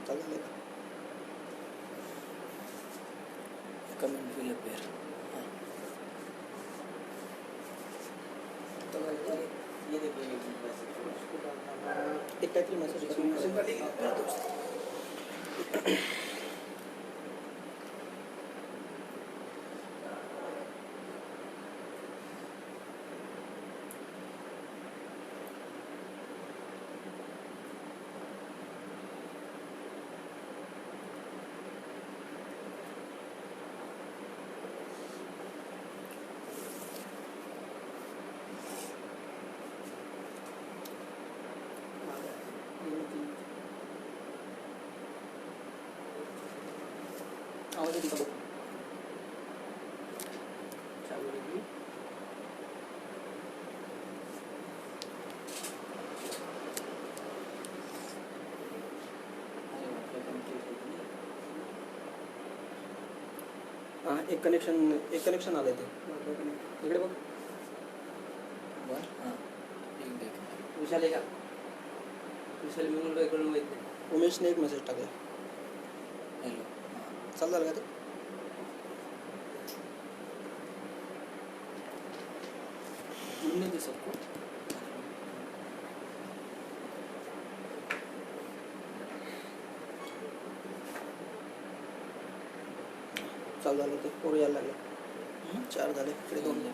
चल लेगा comment will appear. तो ये देखिए एक काहीतरी मैसेज आवाज दिखा दो चालू रही हाँ एक कनेक्शन आले ते इकडे बघ हां ठीक देख विशाल आहे का? विशाल मी मुलगा इकडून माहिती उमेशने एक मेसेज टाकला हेलो चाल झालं का ते नहीं दे सबको चाल झालं ते पोरं यायला लागले 4 झाले इकडे 2 झाले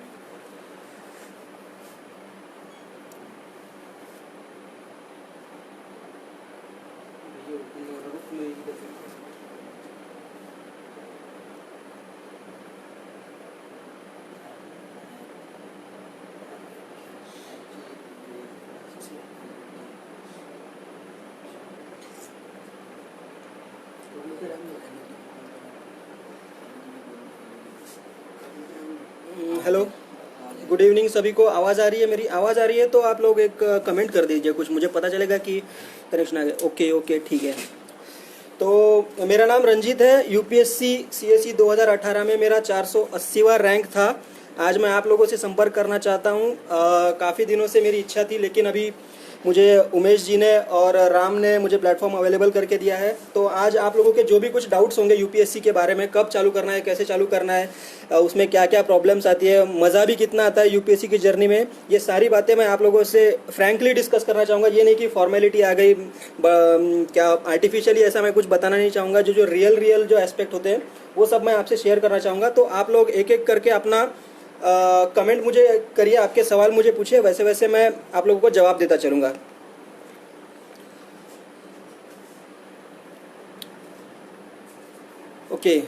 हेलो गुड इवनिंग सभी को। आवाज़ आ रही है मेरी? आवाज़ आ रही है तो आप लोग एक कमेंट कर दीजिए, कुछ मुझे पता चलेगा कि कनेक्शन आ गया। ओके ओके ठीक है। तो मेरा नाम रंजीत है। यूपीएससी सीएसई 2018 में मेरा 480वां रैंक था। आज मैं आप लोगों से संपर्क करना चाहता हूँ। काफ़ी दिनों से मेरी इच्छा थी, लेकिन अभी मुझे उमेश जी ने और राम ने मुझे प्लेटफॉर्म अवेलेबल करके दिया है। तो आज आप लोगों के जो भी कुछ डाउट्स होंगे यूपीएससी के बारे में, कब चालू करना है, कैसे चालू करना है, उसमें क्या क्या प्रॉब्लम्स आती है, मज़ा भी कितना आता है यूपीएससी की जर्नी में, ये सारी बातें मैं आप लोगों से फ्रैंकली डिस्कस करना चाहूँगा। ये नहीं कि फॉर्मेलिटी आ गई, क्या आर्टिफिशियली ऐसा मैं कुछ बताना नहीं चाहूँगा। जो जो रियल जो एस्पेक्ट होते हैं वो सब मैं आपसे शेयर करना चाहूँगा। तो आप लोग एक एक करके अपना कमेंट मुझे करिए, आपके सवाल मुझे पूछिए, वैसे वैसे मैं आप लोगों को जवाब देता चलूँगा। ओके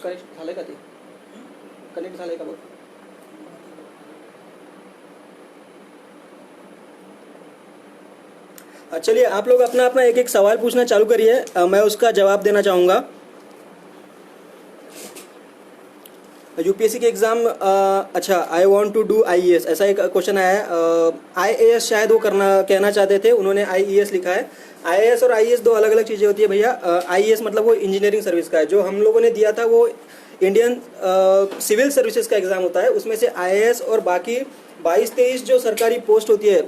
कनेक्ट झालं का ते? कनेक्ट झालंय का बघ? चलिए आप लोग अपना अपना एक एक सवाल पूछना चालू करिए, मैं उसका जवाब देना चाहूँगा। यूपीएससी के एग्ज़ाम अच्छा I want to do IES, ऐसा एक क्वेश्चन आया है। आईएएस शायद वो कहना चाहते थे, उन्होंने आईईएस लिखा है। आईएएस और आईईएस दो अलग अलग चीज़ें होती है भैया। आईईएस मतलब वो इंजीनियरिंग सर्विस का है। जो हम लोगों ने दिया था वो इंडियन सिविल सर्विसेज का एग्ज़ाम होता है। उसमें से आईएएस और बाकी 22-23 जो सरकारी पोस्ट होती है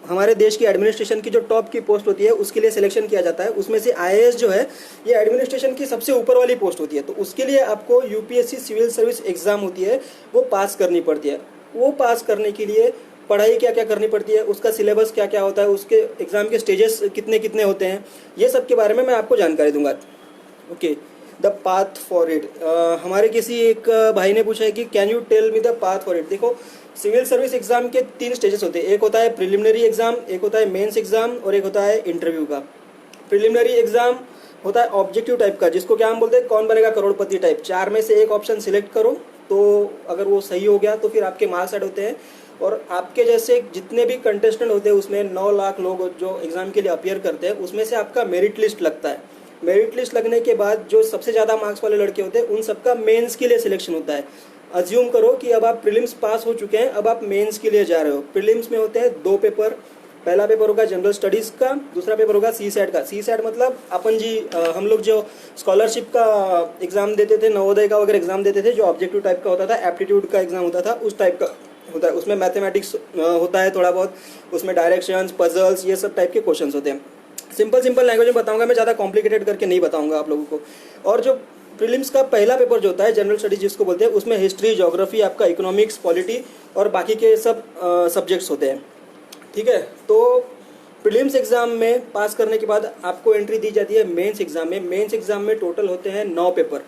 हमारे देश की एडमिनिस्ट्रेशन की, जो टॉप की पोस्ट होती है उसके लिए सिलेक्शन किया जाता है। उसमें से आईएएस जो है ये एडमिनिस्ट्रेशन की सबसे ऊपर वाली पोस्ट होती है। तो उसके लिए आपको यूपीएससी सिविल सर्विस एग्ज़ाम होती है वो पास करनी पड़ती है। वो पास करने के लिए पढ़ाई क्या क्या करनी पड़ती है, उसका सिलेबस क्या क्या होता है, उसके एग्ज़ाम के स्टेजेस कितने कितने होते हैं, ये सब के बारे में मैं आपको जानकारी दूंगा। Okay, the path for it. हमारे किसी एक भाई ने पूछा है कि can you tell me the path for it. देखो सिविल सर्विस एग्ज़ाम के 3 स्टेजेस होते हैं। एक होता है प्रिलिमिनरी एग्ज़ाम, एक होता है मेंस एग्ज़ाम और एक होता है इंटरव्यू का। प्रिलिमिनरी एग्ज़ाम होता है ऑब्जेक्टिव टाइप का, जिसको क्या हम बोलते हैं, कौन बनेगा करोड़पति टाइप। 4 में से एक ऑप्शन सिलेक्ट करो, तो अगर वो सही हो गया तो फिर आपके मार्क्स ऐड होते हैं। और आपके जैसे जितने भी कंटेस्टेंट होते हैं उसमें 9 लाख लोग जो एग्ज़ाम के लिए अपियर करते हैं, उसमें से आपका मेरिट लिस्ट लगता है। मेरिट लिस्ट लगने के बाद जो सबसे ज़्यादा मार्क्स वाले लड़के होते हैं उन सबका मेंस के लिए सिलेक्शन होता है। अज्यूम करो कि अब आप प्रीलिम्स पास हो चुके हैं, अब आप मेंस के लिए जा रहे हो। प्रीलिम्स में होते हैं 2 पेपर, पहला पेपर होगा जनरल स्टडीज़ का, दूसरा पेपर होगा सी सैट का। सी सैट मतलब अपन जी हम लोग जो स्कॉलरशिप का एग्ज़ाम देते थे, नवोदय का वगैरह एग्ज़ाम देते थे, जो ऑब्जेक्टिव टाइप का होता था, एप्टीट्यूड का एग्ज़ाम होता था, उस टाइप का होता है। उसमें मैथमेटिक्स होता है थोड़ा बहुत, उसमें डायरेक्शंस, पजल्स, ये सब टाइप के क्वेश्चंस होते हैं। सिंपल लैंग्वेज में बताऊंगा मैं, ज़्यादा कॉम्प्लिकेटेड करके नहीं बताऊंगा आप लोगों को। और जो प्रीलिम्स का पहला पेपर जो होता है जनरल स्टडीज जिसको बोलते हैं, उसमें हिस्ट्री, ज्योग्राफी, आपका इकोनॉमिक्स, पॉलिटी और बाकी के सब सब्जेक्ट्स होते हैं। ठीक है, तो प्रीलिम्स एग्ज़ाम में पास करने के बाद आपको एंट्री दी जाती है मेंस एग्ज़ाम में। मेंस एग्ज़ाम में टोटल होते हैं 9 पेपर।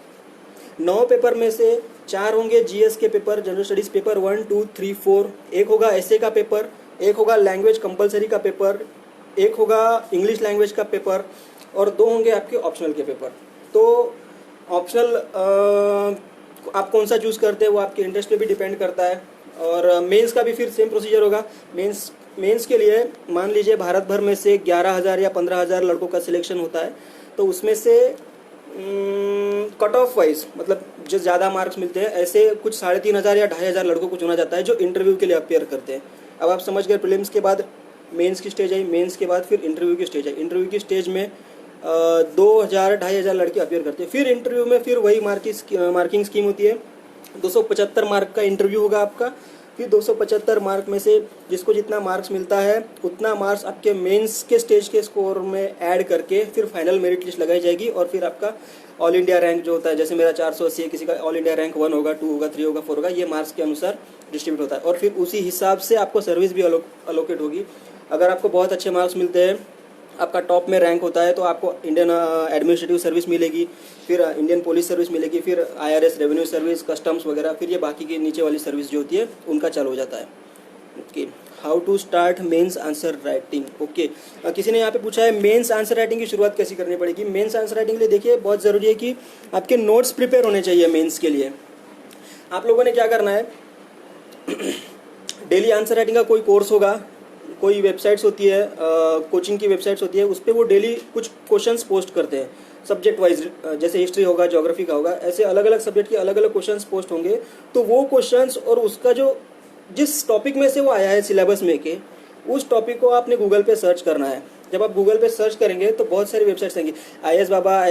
9 पेपर में से 4 होंगे जीएस के पेपर, जनरल स्टडीज़ पेपर 1, 2, 3, 4, एक होगा एसए का पेपर, एक होगा लैंग्वेज कंपलसरी का पेपर, एक होगा इंग्लिश लैंग्वेज का पेपर और 2 होंगे आपके ऑप्शनल के पेपर। तो ऑप्शनल आप कौन सा चूज़ करते हैं वो आपके इंटरेस्ट पे भी डिपेंड करता है। और मेंस का भी फिर सेम प्रोसीजर होगा। मेंस के लिए मान लीजिए भारत भर में से 11,000 या 15,000 लड़कों का सिलेक्शन होता है, तो उसमें से कट ऑफ वाइज मतलब जो ज़्यादा मार्क्स मिलते हैं ऐसे कुछ 3,500 या 2,500 लड़कों को चुना जाता है जो इंटरव्यू के लिए अपियर करते हैं। अब आप समझ गए, प्रीलिम्स के बाद मेंस की स्टेज आई, मेंस के बाद फिर इंटरव्यू की स्टेज आई। इंटरव्यू की स्टेज में 2,000-2,500 लड़के अपियर करते हैं। फिर इंटरव्यू में फिर वही मार्किंग स्कीम होती है। 275 मार्क का इंटरव्यू होगा आपका। फिर 275 मार्क में से जिसको जितना मार्क्स मिलता है उतना मार्क्स आपके मेंस के स्टेज के स्कोर में ऐड करके फिर फाइनल मेरिट लिस्ट लगाई जाएगी। और फिर आपका ऑल इंडिया रैंक जो होता है, जैसे मेरा 480 है, किसी का ऑल इंडिया रैंक 1 होगा, 2 होगा, 3 होगा, 4 होगा, ये मार्क्स के अनुसार डिस्ट्रीब्यूट होता है। और फिर उसी हिसाब से आपको सर्विस भी अलोकेट होगी। अगर आपको बहुत अच्छे मार्क्स मिलते हैं, आपका टॉप में रैंक होता है, तो आपको इंडियन एडमिनिस्ट्रेटिव सर्विस मिलेगी, फिर इंडियन पुलिस सर्विस मिलेगी, फिर आईआरएस, रेवेन्यू सर्विस, कस्टम्स वगैरह, फिर ये बाकी की नीचे वाली सर्विस जो होती है उनका चालू हो जाता है। Okay, how to start mains answer writing. Okay, किसी ने यहाँ पे पूछा है मेंस आंसर राइटिंग की शुरुआत कैसे करनी पड़ेगी। मेंस आंसर राइटिंग के लिए देखिए बहुत ज़रूरी है कि आपके नोट्स प्रिपेयर होने चाहिए। मेंस के लिए आप लोगों ने क्या करना है, डेली आंसर राइटिंग का कोई कोर्स होगा, कोई वेबसाइट्स होती है, कोचिंग की वेबसाइट्स होती है, उस पर वो डेली कुछ क्वेश्चंस पोस्ट करते हैं सब्जेक्ट वाइज, जैसे हिस्ट्री होगा, ज्योग्राफी का होगा, ऐसे अलग अलग सब्जेक्ट के अलग अलग क्वेश्चंस पोस्ट होंगे। तो वो क्वेश्चंस और उसका जो जिस टॉपिक में से वो आया है सिलेबस में के, उस टॉपिक को आपने गूगल पे सर्च करना है। जब आप गूगल पे सर्च करेंगे तो बहुत सारी वेबसाइट्स आएंगी, IAS Baba,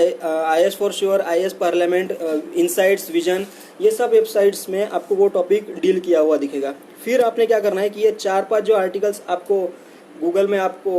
IAS for sure, IAS parliament, insights, vision, ये सब वेबसाइट्स में आपको वो टॉपिक डील किया हुआ दिखेगा। फिर आपने क्या करना है कि ये 4-5 जो आर्टिकल्स आपको गूगल में आपको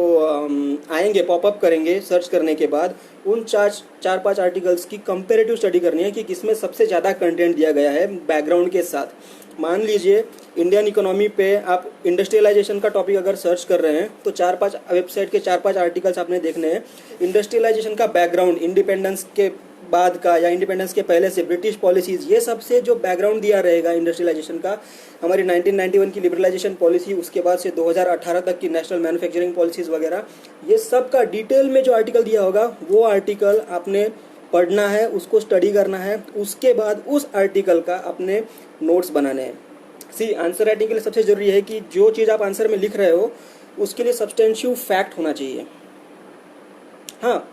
आएंगे, पॉपअप करेंगे सर्च करने के बाद, उन 4-5 आर्टिकल्स की कंपेरेटिव स्टडी करनी है कि किसमें सबसे ज़्यादा कंटेंट दिया गया है बैकग्राउंड के साथ। मान लीजिए इंडियन इकोनॉमी पे आप इंडस्ट्रियलाइजेशन का टॉपिक अगर सर्च कर रहे हैं तो 4-5 वेबसाइट के 4-5 आर्टिकल्स आपने देखने हैं। इंडस्ट्रियलाइजेशन का बैकग्राउंड, इंडिपेंडेंस के बाद का या इंडिपेंडेंस के पहले से ब्रिटिश पॉलिसीज़, ये सबसे जो बैकग्राउंड दिया रहेगा इंडस्ट्रियलाइजेशन का, हमारी 1991 की लिबरलाइजेशन पॉलिसी, उसके बाद से 2018 तक की नेशनल मैन्युफैक्चरिंग पॉलिसीज़ वगैरह, ये सब का डिटेल में जो आर्टिकल दिया होगा वो आर्टिकल आपने पढ़ना है, उसको स्टडी करना है। उसके बाद उस आर्टिकल का अपने नोट्स बनाने हैं। आंसर राइटिंग के लिए सबसे ज़रूरी है कि जो चीज़ आप आंसर में लिख रहे हो उसके लिए सब्सटेंशिव फैक्ट होना चाहिए। हाँ,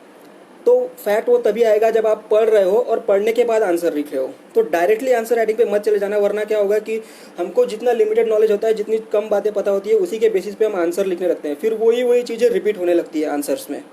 तो फैक्ट वो तभी आएगा जब आप पढ़ रहे हो और पढ़ने के बाद आंसर लिख रहे हो। तो डायरेक्टली आंसर राइटिंग पे मत चले जाना, वरना क्या होगा कि हमको जितना लिमिटेड नॉलेज होता है, जितनी कम बातें पता होती है, उसी के बेसिस पे हम आंसर लिखने लगते हैं। फिर वही चीज़ें रिपीट होने लगती है आंसर्स में,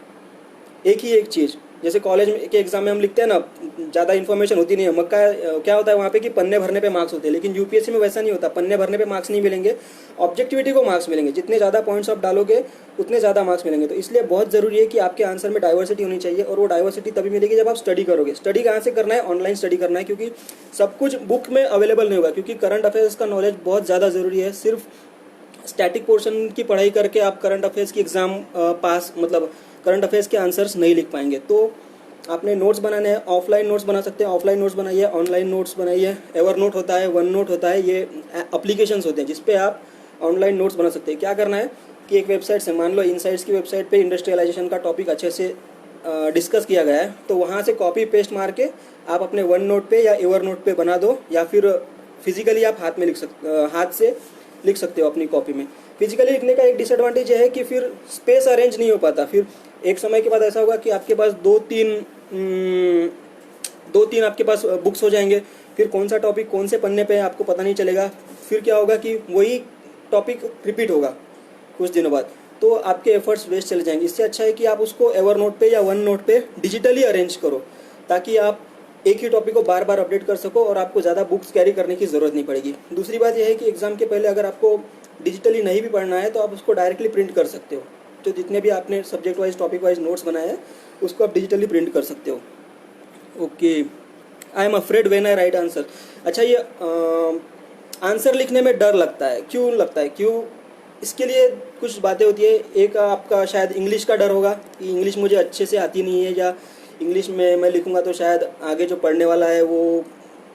एक ही एक चीज़। जैसे कॉलेज के एग्जाम में हम लिखते हैं ना, ज़्यादा इन्फॉर्मेशन होती नहीं है, मक्का क्या होता है वहाँ पे कि पन्ने भरने पे मार्क्स होते हैं। लेकिन यूपीएससी में वैसा नहीं होता, पन्ने भरने पे मार्क्स नहीं मिलेंगे, ऑब्जेक्टिविटी को मार्क्स मिलेंगे। जितने ज़्यादा पॉइंट्स आप डालोगे उतने ज़्यादा मार्क्स मिलेंगे। तो इसलिए बहुत ज़रूरी है कि आपके आंसर में डाइवर्सिटी होनी चाहिए, और वो डाइवर्सिटी तभी मिलेगी जब आप स्टडी करोगे। स्टडी कहाँ से करना है? ऑनलाइन स्टडी करना है, क्योंकि सब कुछ बुक में अवेलेबल नहीं होगा। क्योंकि करंट अफेयर्स का नॉलेज बहुत ज़्यादा ज़रूरी है। सिर्फ स्टैटिक पोर्शन की पढ़ाई करके आप करंट अफेयर्स की एग्ज़ाम पास, मतलब करंट अफेयर्स के आंसर्स नहीं लिख पाएंगे। तो आपने नोट्स बनाने हैं, ऑफलाइन नोट्स बना सकते हैं, ऑफलाइन नोट्स बनाइए, ऑनलाइन नोट्स बनाइए। एवर नोट होता है, वन नोट होता है, ये एप्लीकेशंस होते हैं जिस पे आप ऑनलाइन नोट्स बना सकते हैं। क्या करना है कि एक वेबसाइट से, मान लो इनसाइट्स की वेबसाइट पे इंडस्ट्रियलाइजेशन का टॉपिक अच्छे से डिस्कस किया गया है, तो वहाँ से कॉपी पेस्ट मार के आप अपने वन नोट पे या एवर नोट पे बना दो, या फिर फिजिकली आप हाथ में लिख सकते, हाथ से लिख सकते हो अपनी कॉपी में। फिजिकली लिखने का एक डिसएडवांटेज है कि फिर स्पेस अरेंज नहीं हो पाता, फिर एक समय के बाद ऐसा होगा कि आपके पास दो तीन आपके पास बुक्स हो जाएंगे, फिर कौन सा टॉपिक कौन से पन्ने पे है आपको पता नहीं चलेगा, फिर क्या होगा कि वही टॉपिक रिपीट होगा कुछ दिनों बाद, तो आपके एफर्ट्स वेस्ट चले जाएंगे। इससे अच्छा है कि आप उसको एवर नोट पे या वन नोट पे डिजिटली अरेंज करो, ताकि आप एक ही टॉपिक को बार बार अपडेट कर सको और आपको ज़्यादा बुक्स कैरी करने की ज़रूरत नहीं पड़ेगी। दूसरी बात यह है कि एग्ज़ाम के पहले अगर आपको डिजिटली नहीं भी पढ़ना है तो आप उसको डायरेक्टली प्रिंट कर सकते हो। तो जितने भी आपने subject wise topic wise notes बनाए हैं उसको आप डिजिटली प्रिंट कर सकते हो। Okay, I am afraid when I right answer. अच्छा, ये आंसर लिखने में डर लगता है, क्यों लगता है, क्यों? इसके लिए कुछ बातें होती है। एक आपका शायद इंग्लिश का डर होगा कि इंग्लिश मुझे अच्छे से आती नहीं है, या इंग्लिश में मैं लिखूंगा तो शायद आगे जो पढ़ने वाला है वो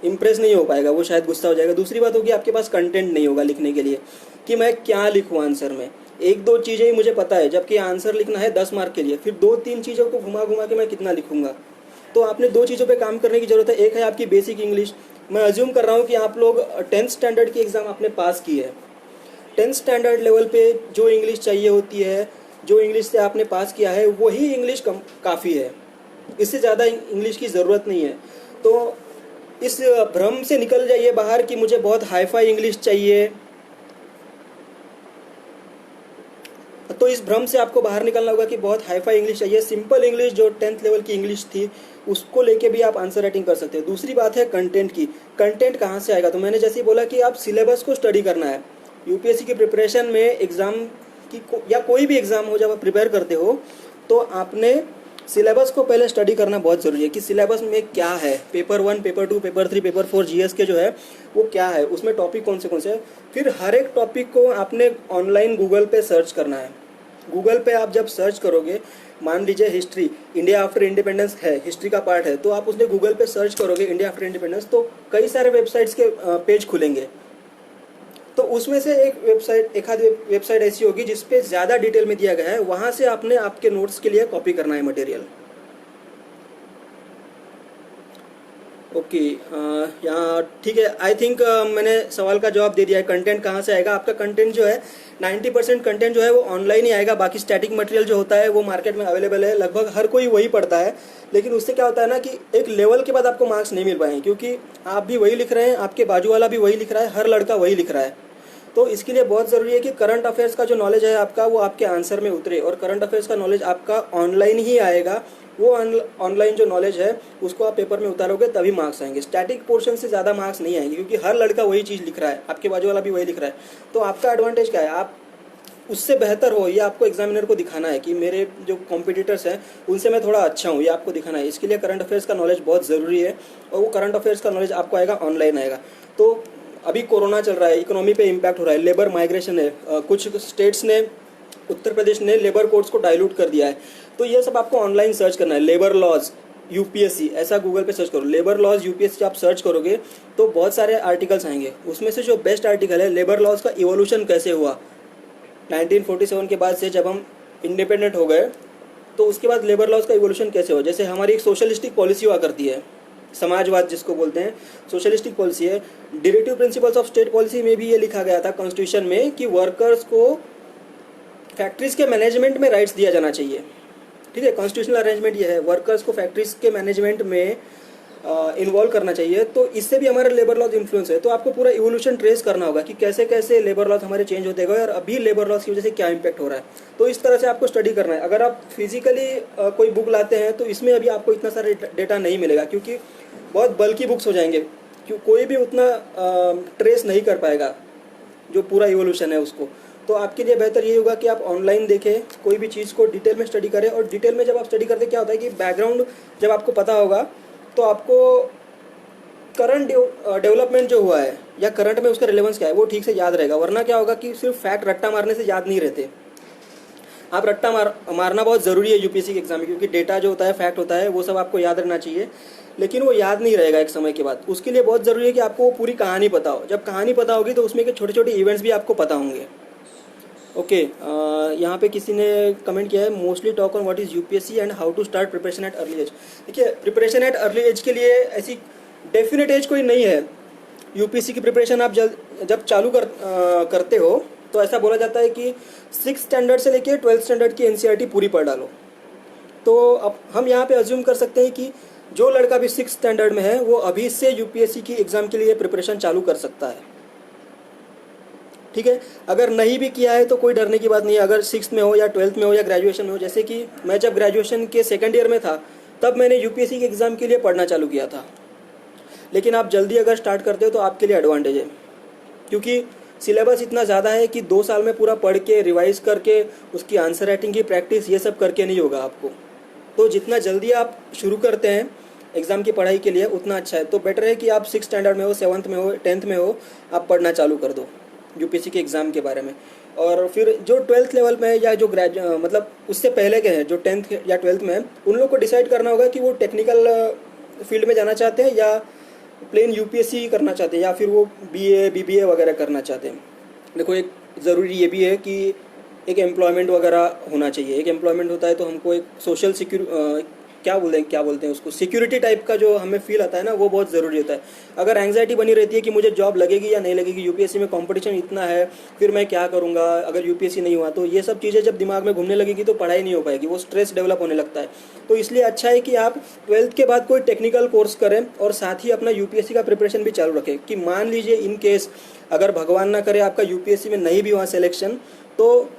इम्प्रेस नहीं हो पाएगा, वो शायद गुस्सा हो जाएगा। दूसरी बात होगी आपके पास कंटेंट नहीं होगा लिखने के लिए कि मैं क्या लिखूँ आंसर में। एक दो चीज़ें ही मुझे पता है, जबकि आंसर लिखना है 10 मार्क के लिए, फिर 2-3 चीज़ों को घुमा घुमा के मैं कितना लिखूंगा। तो आपने 2 चीज़ों पे काम करने की ज़रूरत है। एक है आपकी बेसिक इंग्लिश। मैं अज्यूम कर रहा हूँ कि आप लोग 10th स्टैंडर्ड की एग्ज़ाम आपने पास की है। 10th स्टैंडर्ड लेवल पे जो इंग्लिश चाहिए होती है, जो इंग्लिश से आपने पास किया है, वही इंग्लिश काफ़ी है, इससे ज़्यादा इंग्लिश की ज़रूरत नहीं है। तो इस भ्रम से निकल जाइए बाहर कि मुझे बहुत हाई-फाई इंग्लिश चाहिए। तो इस भ्रम से आपको बाहर निकलना होगा कि बहुत हाई-फाई इंग्लिश चाहिए। सिंपल इंग्लिश जो 10th लेवल की इंग्लिश थी उसको लेके भी आप आंसर राइटिंग कर सकते हो। दूसरी बात है कंटेंट की। कंटेंट कहाँ से आएगा? तो मैंने जैसे ही बोला कि आप सिलेबस को स्टडी करना है। यूपीएससी की प्रिपरेशन में एग्ज़ाम की या कोई भी एग्ज़ाम हो, जब आप प्रिपेयर करते हो तो आपने सिलेबस को पहले स्टडी करना बहुत ज़रूरी है कि सिलेबस में क्या है। Paper 1, paper 2, paper 3, paper 4 GS के जो है वो क्या है, उसमें टॉपिक कौन से हैं। फिर हर एक टॉपिक को आपने ऑनलाइन गूगल पे सर्च करना है। गूगल पे आप जब सर्च करोगे, मान लीजिए हिस्ट्री, इंडिया आफ्टर इंडिपेंडेंस है, हिस्ट्री का पार्ट है, तो आप उसने गूगल पे सर्च करोगे इंडिया आफ्टर इंडिपेंडेंस, तो कई सारे वेबसाइट्स के पेज खुलेंगे। तो उसमें से एक आध वेबसाइट ऐसी होगी जिसपे ज़्यादा डिटेल में दिया गया है, वहाँ से आपने आपके नोट्स के लिए कॉपी करना है मटेरियल। ओके, यहाँ ठीक है। आई थिंक मैंने सवाल का जवाब दे दिया है। कंटेंट कहाँ से आएगा? आपका कंटेंट जो है 90% कंटेंट जो है वो ऑनलाइन ही आएगा। बाकी स्टैटिक मटेरियल जो होता है वो मार्केट में अवेलेबल है, लगभग हर कोई वही पढ़ता है। लेकिन उससे क्या होता है ना कि एक लेवल के बाद आपको मार्क्स नहीं मिल पाएंगे, क्योंकि आप भी वही लिख रहे हैं, आपके बाजू वाला भी वही लिख रहा है, हर लड़का वही लिख रहा है। तो इसके लिए बहुत ज़रूरी है कि करंट अफेयर्स का जो नॉलेज है आपका वो आपके आंसर में उतरे, और करंट अफेयर्स का नॉलेज आपका ऑनलाइन ही आएगा। वो ऑनलाइन जो नॉलेज है उसको आप पेपर में उतारोगे तभी मार्क्स आएंगे। स्टैटिक पोर्शन से ज़्यादा मार्क्स नहीं आएंगे, क्योंकि हर लड़का वही चीज़ लिख रहा है, आपके बाजू वाला भी वही लिख रहा है। तो आपका एडवांटेज क्या है? आप उससे बेहतर हो, ये आपको एग्जामिनर को दिखाना है कि मेरे जो कॉम्पिटिटर्स हैं उनसे मैं थोड़ा अच्छा हूँ, ये आपको दिखाना है। इसके लिए करंट अफेयर्स का नॉलेज बहुत ज़रूरी है, और वो करंट अफेयर्स का नॉलेज आपको आएगा ऑनलाइन आएगा। तो अभी कोरोना चल रहा है, इकोनॉमी पे इम्पैक्ट हो रहा है, लेबर माइग्रेशन है, कुछ स्टेट्स ने, उत्तर प्रदेश ने लेबर कोड्स को डाइल्यूट कर दिया है। तो ये सब आपको ऑनलाइन सर्च करना है। लेबर लॉज यूपीएससी ऐसा गूगल पे सर्च करो, लेबर लॉज यूपीएससी आप सर्च करोगे तो बहुत सारे आर्टिकल्स आएंगे। उसमें से जो बेस्ट आर्टिकल है, लेबर लॉज का इवोल्यूशन कैसे हुआ 1947 के बाद से, जब हम इंडिपेंडेंट हो गए तो उसके बाद लेबर लॉज का इवोल्यूशन कैसे हुआ। जैसे हमारी एक सोशलिस्टिक पॉलिसी हुआ करती है, समाजवाद जिसको बोलते हैं, सोशलिस्टिक पॉलिसी है। Directive principles of state policy में भी ये लिखा गया था कॉन्स्टिट्यूशन में कि वर्कर्स को फैक्ट्रीज के मैनेजमेंट में राइट्स दिया जाना चाहिए। ठीक है, कॉन्स्टिट्यूशनल अरेंजमेंट ये है, वर्कर्स को फैक्ट्रीज के मैनेजमेंट में इन्वॉल्व करना चाहिए। तो इससे भी हमारा लेबर लॉज इन्फ्लुएंस है। तो आपको पूरा इवोल्यूशन ट्रेस करना होगा कि कैसे कैसे लेबर लॉज हमारे चेंज होते गए और अभी लेबर लॉज की वजह से क्या इम्पैक्ट हो रहा है। तो इस तरह से आपको स्टडी करना है। अगर आप फिजिकली कोई बुक लाते हैं तो इसमें अभी आपको इतना सारा डेटा नहीं मिलेगा, क्योंकि बहुत बल्कि बुक्स हो जाएंगे, क्यों कोई भी उतना ट्रेस नहीं कर पाएगा जो पूरा इवोल्यूशन है उसको। तो आपके लिए बेहतर ये होगा कि आप ऑनलाइन देखें, कोई भी चीज़ को डिटेल में स्टडी करें। और डिटेल में जब आप स्टडी करते क्या होता है कि बैकग्राउंड जब आपको पता होगा तो आपको करंट डेवलपमेंट जो हुआ है या करंट में उसका रिलेवेंस क्या है वो ठीक से याद रहेगा। वरना क्या होगा कि सिर्फ फैक्ट रट्टा मारने से याद नहीं रहते। आप रट्टा मारना बहुत ज़रूरी है यूपीएससी के एग्जाम में, क्योंकि डेटा जो होता है, फैक्ट होता है, वो सब आपको याद रहना चाहिए, लेकिन वो याद नहीं रहेगा एक समय के बाद। उसके लिए बहुत ज़रूरी है कि आपको वो पूरी कहानी पता हो। जब कहानी पता होगी तो उसमें के छोटे छोटे इवेंट्स भी आपको पता होंगे। ओके, यहाँ पे किसी ने कमेंट किया है, mostly talk on what is UPSC and how to start preparation at early age. देखिए, प्रिपरेशन एट अर्ली एज के लिए ऐसी डेफिनेट एज कोई नहीं है। यूपीएससी की प्रिपरेशन आप जब चालू करते हो तो ऐसा बोला जाता है कि 6 स्टैंडर्ड से लेके 12th स्टैंडर्ड की एनसीईआरटी पूरी पढ़ डालो। तो अब हम यहाँ पे अज्यूम कर सकते हैं कि जो लड़का भी 6 स्टैंडर्ड में है वो अभी से यूपीएससी की एग्ज़ाम के लिए प्रिपरेशन चालू कर सकता है। ठीक है, अगर नहीं भी किया है तो कोई डरने की बात नहीं है। अगर 6th में हो या 12th में हो या ग्रेजुएशन में हो, जैसे कि मैं जब ग्रेजुएशन के सेकंड ईयर में था तब मैंने यूपीएससी के एग्ज़ाम के लिए पढ़ना चालू किया था। लेकिन आप जल्दी अगर स्टार्ट करते हो तो आपके लिए एडवांटेज है, क्योंकि सिलेबस इतना ज़्यादा है कि 2 साल में पूरा पढ़ के रिवाइज करके उसकी आंसर राइटिंग की प्रैक्टिस ये सब करके नहीं होगा आपको। तो जितना जल्दी आप शुरू करते हैं एग्ज़ाम की पढ़ाई के लिए उतना अच्छा है। तो बेटर है कि आप 6 स्टैंडर्ड में हो, 7th में हो, 10th में हो, आप पढ़ना चालू कर दो यूपीएससी के एग्ज़ाम के बारे में। और फिर जो 12th लेवल में है या जो मतलब उससे पहले के हैं जो 10th या 12th में है, उन लोग को डिसाइड करना होगा कि वो टेक्निकल फील्ड में जाना चाहते हैं या प्लेन यूपीएससी करना चाहते हैं या फिर वो बीए बीबीए वगैरह करना चाहते हैं। देखो, एक ज़रूरी ये भी है कि एक एम्प्लॉयमेंट वगैरह होना चाहिए। एक एम्प्लॉयमेंट होता है तो हमको एक सोशल क्या बोलते हैं उसको, सिक्योरिटी टाइप का जो हमें फील आता है ना, वो बहुत ज़रूरी होता है। अगर एंग्जाइटी बनी रहती है कि मुझे जॉब लगेगी या नहीं लगेगी, यूपीएससी में कंपटीशन इतना है, फिर मैं क्या करूँगा अगर यूपीएससी नहीं हुआ, तो ये सब चीज़ें जब दिमाग में घूमने लगेगी तो पढ़ाई नहीं हो पाएगी, वो स्ट्रेस डेवलप होने लगता है। तो इसलिए अच्छा है कि आप 12th के बाद कोई टेक्निकल कोर्स करें और साथ ही अपना यूपीएससी का प्रिपरेशन भी चालू रखें, कि मान लीजिए इन केस अगर भगवान ना करे आपका यूपीएससी में नहीं भी हुआ सिलेक्शन, तो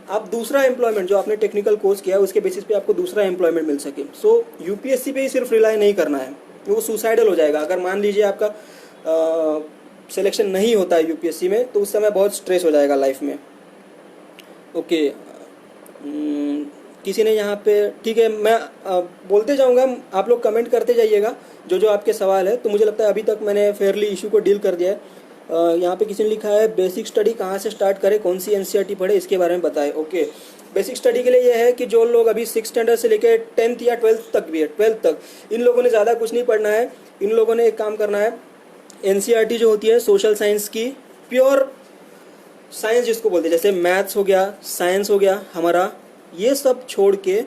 आप दूसरा एम्प्लॉयमेंट जो आपने टेक्निकल कोर्स किया है उसके बेसिस पे आपको दूसरा एम्प्लॉयमेंट मिल सके। सो यूपीएससी पे ही सिर्फ रिलाई नहीं करना है, वो सुसाइडल हो जाएगा। अगर मान लीजिए आपका सिलेक्शन नहीं होता है यूपीएससी में, तो उस समय बहुत स्ट्रेस हो जाएगा लाइफ में। ओके, किसी ने यहाँ पे, ठीक है, मैं बोलते जाऊँगा, आप लोग कमेंट करते जाइएगा जो जो आपके सवाल है। तो मुझे लगता है अभी तक मैंने फेयरली इशू को डील कर दिया है। यहाँ पे किसी ने लिखा है बेसिक स्टडी कहाँ से स्टार्ट करें, कौन सी एनसीईआरटी पढ़े, इसके बारे में बताएं। ओके, बेसिक स्टडी के लिए ये है कि जो लोग अभी 6 स्टैंडर्ड से लेकर 10th या 12th तक भी है, 12th तक, इन लोगों ने ज़्यादा कुछ नहीं पढ़ना है। इन लोगों ने एक काम करना है, एनसीईआरटी जो होती है सोशल साइंस की, प्योर साइंस जिसको बोलते हैं, जैसे मैथ्स हो गया, साइंस हो गया हमारा, ये सब छोड़ के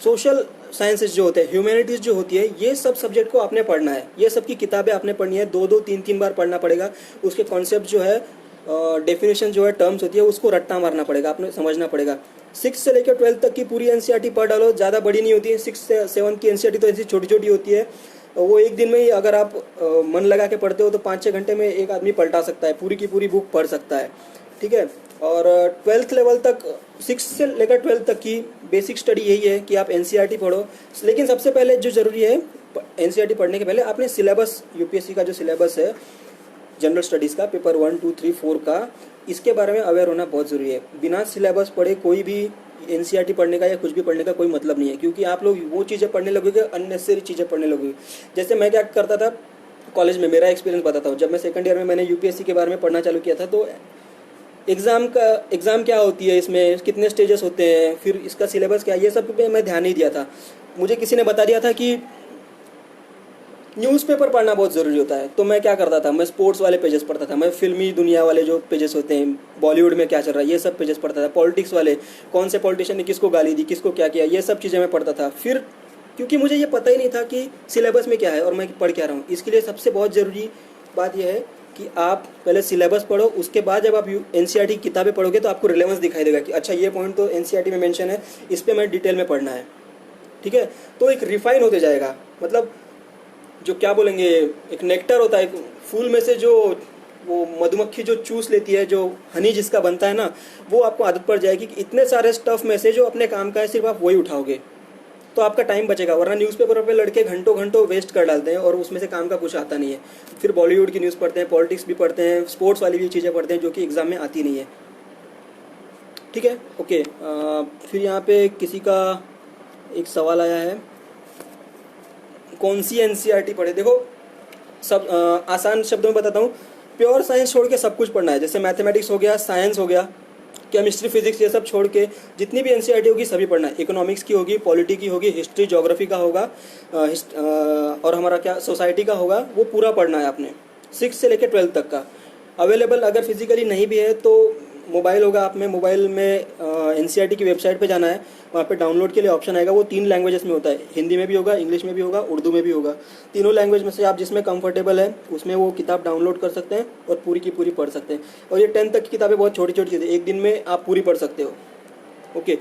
सोशल साइंसेज जो होते हैं, ह्यूमैनिटीज़ जो होती है, ये सब सब्जेक्ट को आपने पढ़ना है। ये सब की किताबें आपने पढ़नी है, 2-2 3-3 बार पढ़ना पड़ेगा। उसके कॉन्सेप्ट जो है, डेफिनेशन जो है, टर्म्स होती है, उसको रट्टा मारना पड़ेगा, आपने समझना पड़ेगा। 6 से लेकर 12th तक की पूरी एनसीईआरटी पढ़ डालो, ज़्यादा बड़ी नहीं होती है। 6 से 7 की एनसीईआरटी तो ऐसी छोटी छोटी होती है, वो एक दिन में ही अगर आप मन लगा के पढ़ते हो तो 5-6 घंटे में एक आदमी पलटा सकता है, पूरी की पूरी बुक पढ़ सकता है। ठीक है, और 12th लेवल तक, 6 से लेकर 12th तक की बेसिक स्टडी यही है कि आप एनसीईआरटी पढ़ो। लेकिन सबसे पहले जो ज़रूरी है, एनसीईआरटी पढ़ने के पहले आपने सिलेबस, यूपीएससी का जो सिलेबस है जनरल स्टडीज़ का, पेपर 1, 2, 3, 4 का, इसके बारे में अवेयर होना बहुत ज़रूरी है। बिना सिलेबस पढ़े कोई भी एनसीईआरटी पढ़ने का या कुछ भी पढ़ने का कोई मतलब नहीं है, क्योंकि आप लोग वो चीज़ें पढ़ने लगोगे, अननेसेसरी चीज़ें पढ़ने लगोगे। जैसे मैं क्या करता था कॉलेज में, मेरा एक्सपीरियंस बताता हूँ। जब मैं सेकंड ईयर में मैंने यूपीएससी के बारे में पढ़ना चालू किया था, तो एग्ज़ाम क्या होती है, इसमें कितने स्टेजेस होते हैं, फिर इसका सिलेबस क्या है, ये सब पे मैं ध्यान नहीं दिया था। मुझे किसी ने बता दिया था कि न्यूज़पेपर पढ़ना बहुत ज़रूरी होता है, तो मैं क्या करता था, मैं स्पोर्ट्स वाले पेजेस पढ़ता था, मैं फिल्मी दुनिया वाले जो पेजेस होते हैं, बॉलीवुड में क्या चल रहा है, ये सब पेजेस पढ़ता था। पॉलिटिक्स वाले, कौन से पॉलिटिशियन ने किसको गाली दी, किसको क्या किया, ये सब चीज़ें मैं पढ़ता था। फिर क्योंकि मुझे ये पता ही नहीं था कि सिलेबस में क्या है और मैं पढ़ क्या रहा हूँ, इसके लिए सबसे बहुत ज़रूरी बात यह है कि आप पहले सिलेबस पढ़ो, उसके बाद जब आप एनसीईआरटी की किताबें पढ़ोगे तो आपको रिलेवेंस दिखाई देगा कि अच्छा ये पॉइंट तो एनसीईआरटी में मेंशन है, इस पे मैं डिटेल में पढ़ना है। ठीक है, तो एक रिफाइन होते जाएगा, मतलब जो क्या बोलेंगे, एक नेक्टर होता है, एक फूल में से जो वो मधुमक्खी जो चूस लेती है, जो हनी जिसका बनता है ना, वो आपको आदत पड़ जाएगी कि इतने सारे स्टफ में से जो अपने काम का है सिर्फ आप वही उठाओगे, तो आपका टाइम बचेगा। वरना न्यूज़पेपर पे लड़के घंटों घंटों वेस्ट कर डालते हैं और उसमें से काम का कुछ आता नहीं है। फिर बॉलीवुड की न्यूज़ पढ़ते हैं, पॉलिटिक्स भी पढ़ते हैं, स्पोर्ट्स वाली भी चीज़ें पढ़ते हैं जो कि एग्ज़ाम में आती नहीं है। ठीक है, ओके। फिर यहाँ पे किसी का एक सवाल आया है, कौन सी एनसीईआरटी पढ़े। देखो, सब आसान शब्दों में बताता हूँ, प्योर साइंस छोड़ के सब कुछ पढ़ना है। जैसे मैथमेटिक्स हो गया, साइंस हो गया, केमिस्ट्री, फिजिक्स, ये सब छोड़ के जितनी भी एनसीईआरटी होगी सभी पढ़ना है। इकोनॉमिक्स की होगी, पॉलिटी की होगी, हिस्ट्री ज्योग्राफी का होगा, और हमारा क्या सोसाइटी का होगा, वो पूरा पढ़ना है आपने, 6 से लेकर 12 तक का। अवेलेबल अगर फिजिकली नहीं भी है तो मोबाइल होगा, आप में मोबाइल में NCERT की वेबसाइट पे जाना है, वहाँ पे डाउनलोड के लिए ऑप्शन आएगा। वो 3 लैंग्वेजेस में होता है, हिंदी में भी होगा, इंग्लिश में भी होगा, उर्दू में भी होगा। तीनों लैंग्वेज में से आप जिसमें कंफर्टेबल है उसमें वो किताब डाउनलोड कर सकते हैं और पूरी की पूरी पढ़ सकते हैं। और ये 10th तक की किताबें बहुत छोटी छोटी चीज़ें, एक दिन में आप पूरी पढ़ सकते हो। ओके,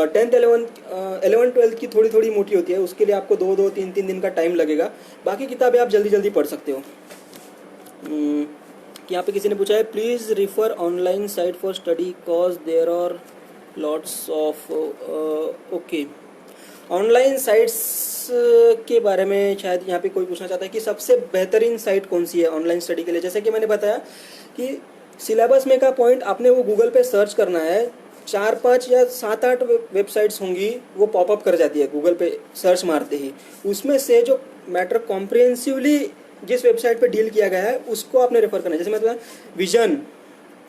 10th 11th 12th की थोड़ी थोड़ी मोटी होती है, उसके लिए आपको 2 3 दिन का टाइम लगेगा। बाकी किताबें आप जल्दी जल्दी पढ़ सकते हो। यहाँ पे किसी ने पूछा है, please refer online site for study cause there are lots of. Okay, online sites के बारे में शायद यहाँ पे कोई पूछना चाहता है कि सबसे बेहतरीन साइट कौन सी है ऑनलाइन स्टडी के लिए। जैसे कि मैंने बताया कि सिलेबस में का पॉइंट आपने वो गूगल पे सर्च करना है, 4 5 या 7 8 वेबसाइट्स होंगी, वो पॉपअप कर जाती है गूगल पे सर्च मारते ही। उसमें से जो मैटर कॉम्प्रिहेंसिवली जिस वेबसाइट पे डील किया गया है उसको आपने रेफर करना है। जैसे मतलब vision,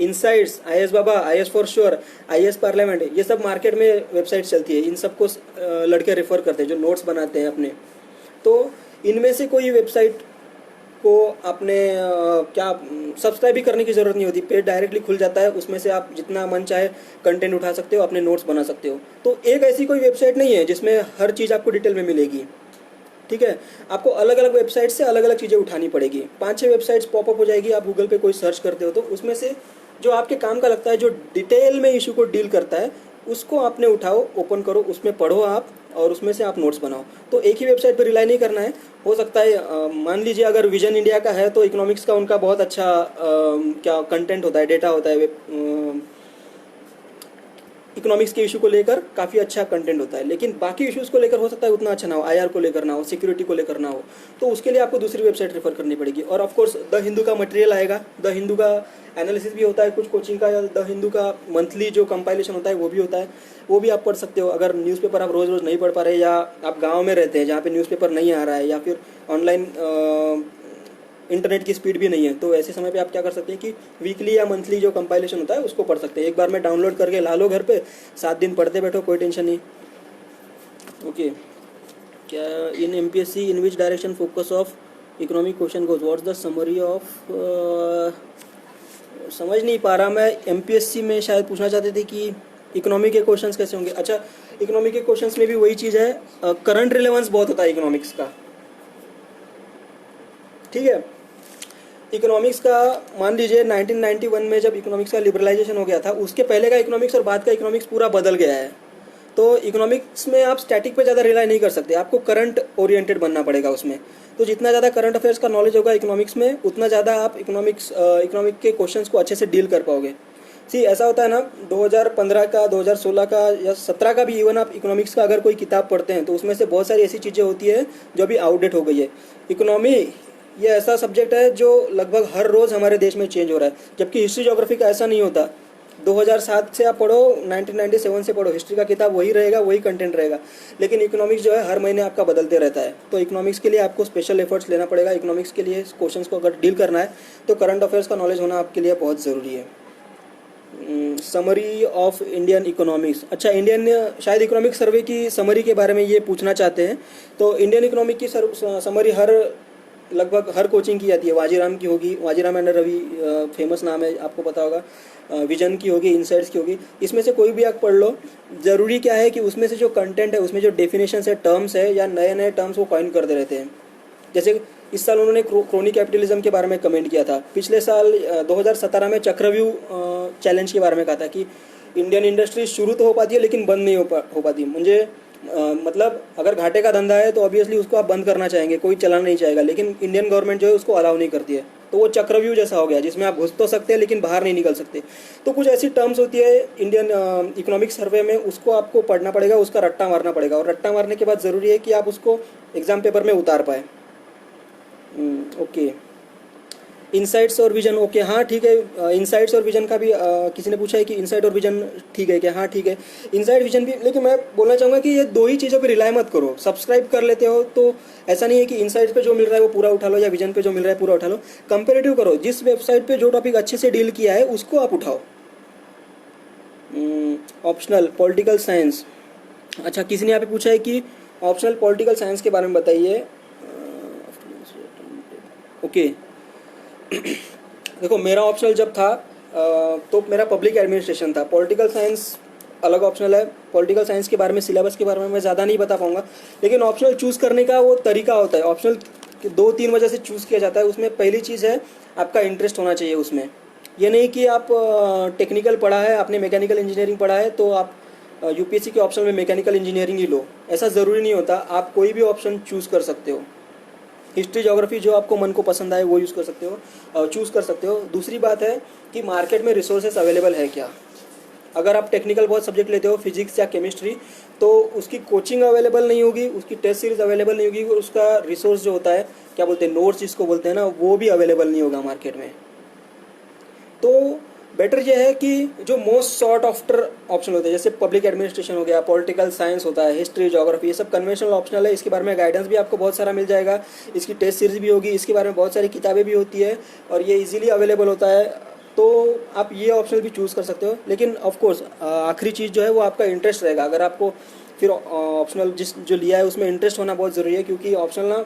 insights, IAS Baba, IAS for sure, IAS parliament, ये सब मार्केट में वेबसाइट चलती है। इन सबको लड़के रेफर करते हैं जो नोट्स बनाते हैं अपने। तो इनमें से कोई वेबसाइट को आपने क्या सब्सक्राइब भी करने की ज़रूरत नहीं होती, पेज डायरेक्टली खुल जाता है, उसमें से आप जितना मन चाहे कंटेंट उठा सकते हो, अपने नोट्स बना सकते हो। तो एक ऐसी कोई वेबसाइट नहीं है जिसमें हर चीज़ आपको डिटेल में मिलेगी, ठीक है। आपको अलग अलग वेबसाइट से अलग अलग चीज़ें उठानी पड़ेगी। 5-6 वेबसाइट्स पॉपअप हो जाएगी, आप गूगल पे कोई सर्च करते हो तो उसमें से जो आपके काम का लगता है, जो डिटेल में इशू को डील करता है, उसको आपने उठाओ, ओपन करो, उसमें पढ़ो आप और उसमें से आप नोट्स बनाओ। तो एक ही वेबसाइट पर रिलाई नहीं करना है। हो सकता है मान लीजिए अगर विजन इंडिया का है तो इकोनॉमिक्स का उनका बहुत अच्छा क्या कंटेंट होता है, डेटा होता है, इकोनॉमिक्स के इशू को लेकर काफ़ी अच्छा कंटेंट होता है। लेकिन बाकी इश्यूज़ को लेकर हो सकता है उतना अच्छा ना हो, IR को लेकर ना हो, सिक्योरिटी को लेकर ना हो, तो उसके लिए आपको दूसरी वेबसाइट रेफर करनी पड़ेगी। और ऑफ कोर्स द हिंदू का मटेरियल आएगा, द हिंदू का एनालिसिस भी होता है कुछ कोचिंग का, या द हिंदू का मंथली जो कंपाइलेशन होता है वो भी होता है, वो भी आप पढ़ सकते हो। अगर न्यूज़पेपर आप रोज़ रोज़ नहीं पढ़ पा रहे, या आप गाँव में रहते हैं जहाँ पे न्यूज़पेपर नहीं आ रहा है, या फिर ऑनलाइन इंटरनेट की स्पीड भी नहीं है, तो ऐसे समय पे आप क्या कर सकते हैं कि वीकली या मंथली जो कंपाइलेशन होता है उसको पढ़ सकते हैं। एक बार में डाउनलोड करके ला लो घर पे, 7 दिन पढ़ते बैठो, कोई टेंशन नहीं। ओके, क्या इन MPSC in which direction focus of economic question goes, what's the summary of, समझ नहीं पा रहा मैं। MPSC में शायद पूछना चाहते थे कि इकोनॉमी के क्वेश्चंस कैसे होंगे। अच्छा, इकोनॉमी के क्वेश्चंस में भी वही चीज़ है, करंट रिलेवेंस बहुत होता है इकोनॉमिक्स का, ठीक है। इकोनॉमिक्स का मान लीजिए 1991 में जब इकोनॉमिक्स का लिबरलाइजेशन हो गया था, उसके पहले का इकोनॉमिक्स और बाद का इकोनॉमिक्स पूरा बदल गया है। तो इकोनॉमिक्स में आप स्टैटिक पे ज़्यादा रिलाई नहीं कर सकते, आपको करंट ओरिएंटेड बनना पड़ेगा उसमें। तो जितना ज़्यादा करंट अफेयर्स का नॉलेज होगा इकोनॉमिक्स में, उतना ज़्यादा आप इकोनॉमिक के क्वेश्चंस को अच्छे से डील कर पाओगे। ऐसा होता है ना, 2015 का, 2016 का या 17 का भी इवन आप इकोनॉमिक्स का अगर कोई किताब पढ़ते हैं तो उसमें से बहुत सारी ऐसी चीज़ें होती है जो अभी आउटडेट हो गई है। इकोनॉमी ये ऐसा सब्जेक्ट है जो लगभग हर रोज़ हमारे देश में चेंज हो रहा है, जबकि हिस्ट्री ज्योग्राफी का ऐसा नहीं होता। 2007 से आप पढ़ो, 1997 से पढ़ो, हिस्ट्री का किताब वही रहेगा, वही कंटेंट रहेगा। लेकिन इकोनॉमिक्स जो है हर महीने आपका बदलते रहता है। तो इकोनॉमिक्स के लिए आपको स्पेशल एफर्ट्स लेना पड़ेगा। इकोनॉमिक्स के लिए क्वेश्चंस को अगर डील करना है तो करंट अफेयर्स का नॉलेज होना आपके लिए बहुत ज़रूरी है। समरी ऑफ इंडियन इकोनॉमिक्स, अच्छा, इंडियन शायद इकोनॉमिक सर्वे की समरी के बारे में ये पूछना चाहते हैं। तो इंडियन इकोनॉमिक की समरी लगभग हर कोचिंग की जाती है। वाजीराम की होगी, वाजीराम एंड रवि फेमस नाम है, आपको पता होगा। विजन की होगी, इनसाइट्स की होगी, इसमें से कोई भी आप पढ़ लो। ज़रूरी क्या है कि उसमें से जो कंटेंट है, उसमें जो डेफिनेशंस है, टर्म्स है, या नए नए टर्म्स वो कॉइन करते रहते हैं। जैसे इस साल उन्होंने क्रोनी कैपिटलिज्म के बारे में कमेंट किया था। पिछले साल 2017 में चक्रव्यूह चैलेंज के बारे में कहा था कि इंडियन इंडस्ट्री शुरू तो हो पाती है लेकिन बंद नहीं हो पाती। मुझे मतलब अगर घाटे का धंधा है तो ऑब्वियसली उसको आप बंद करना चाहेंगे, कोई चलाना नहीं चाहेगा, लेकिन इंडियन गवर्नमेंट जो है उसको अलाउ नहीं करती है। तो वो चक्रव्यूह जैसा हो गया जिसमें आप घुस तो सकते हैं लेकिन बाहर नहीं निकल सकते। तो कुछ ऐसी टर्म्स होती है इंडियन इकोनॉमिक सर्वे में, उसको आपको पढ़ना पड़ेगा, उसका रट्टा मारना पड़ेगा। और रट्टा मारने के बाद ज़रूरी है कि आप उसको एग्जाम पेपर में उतार पाए। ओके, इनसाइट्स और विजन, ओके, हाँ ठीक है। इनसाइट्स और विजन का भी किसी ने पूछा है कि इनसाइट और विजन ठीक है क्या? हाँ ठीक है, इनसाइट विजन भी। लेकिन मैं बोलना चाहूँगा कि ये दो ही चीज़ों पे रिलाई मत करो। सब्सक्राइब कर लेते हो तो ऐसा नहीं है कि इनसाइट्स पे जो मिल रहा है वो पूरा उठा लो, या विजन पे जो मिल रहा है पूरा उठा लो। कंपेरेटिव करो, जिस वेबसाइट पे जो टॉपिक अच्छे से डील किया है उसको आप उठाओ। ऑप्शनल पॉलिटिकल साइंस, अच्छा, किसी ने यहाँ पे पूछा है कि ऑप्शनल पॉलिटिकल साइंस के बारे में बताइए। ओके देखो, मेरा ऑप्शनल जब था तो मेरा पब्लिक एडमिनिस्ट्रेशन था। पॉलिटिकल साइंस अलग ऑप्शनल है। पॉलिटिकल साइंस के बारे में, सिलेबस के बारे में मैं ज़्यादा नहीं बता पाऊंगा, लेकिन ऑप्शनल चूज़ करने का वो तरीका होता है। ऑप्शनल 2-3 वजह से चूज़ किया जाता है। उसमें पहली चीज़ है आपका इंटरेस्ट होना चाहिए उसमें। ये नहीं कि आप टेक्निकल पढ़ा है, आपने मैकेनिकल इंजीनियरिंग पढ़ा है तो आप यूपीएससी के ऑप्शन में मैकेनिकल इंजीनियरिंग ही लो, ऐसा ज़रूरी नहीं होता। आप कोई भी ऑप्शन चूज़ कर सकते हो। हिस्ट्री, ज्योग्राफी जो आपको मन को पसंद आए वो यूज़ कर सकते हो, चूज़ कर सकते हो। दूसरी बात है कि मार्केट में रिसोर्सेज अवेलेबल है क्या। अगर आप टेक्निकल बहुत सब्जेक्ट लेते हो, फिजिक्स या केमिस्ट्री, तो उसकी कोचिंग अवेलेबल नहीं होगी, उसकी टेस्ट सीरीज अवेलेबल नहीं होगी, और उसका रिसोर्स जो होता है, क्या बोलते हैं, नोट्स जिसको बोलते हैं ना, वो भी अवेलेबल नहीं होगा मार्केट में। तो बेटर ये है कि जो मोस्ट सॉर्ट आफ्टर ऑप्शन होते हैं, जैसे पब्लिक एडमिनिस्ट्रेशन हो गया, पॉलिटिकल साइंस होता है, हिस्ट्री, ज्योग्राफी, ये सब कन्वेंशनल ऑप्शनल है। इसके बारे में गाइडेंस भी आपको बहुत सारा मिल जाएगा, इसकी टेस्ट सीरीज भी होगी, इसके बारे में बहुत सारी किताबें भी होती है, और ये इजीली अवेलेबल होता है। तो आप ये ऑप्शन भी चूज़ कर सकते हो। लेकिन ऑफ कोर्स आखिरी चीज़ जो है वो आपका इंटरेस्ट रहेगा। अगर आपको फिर ऑप्शनल जो लिया है उसमें इंटरेस्ट होना बहुत ज़रूरी है, क्योंकि ऑप्शनल ना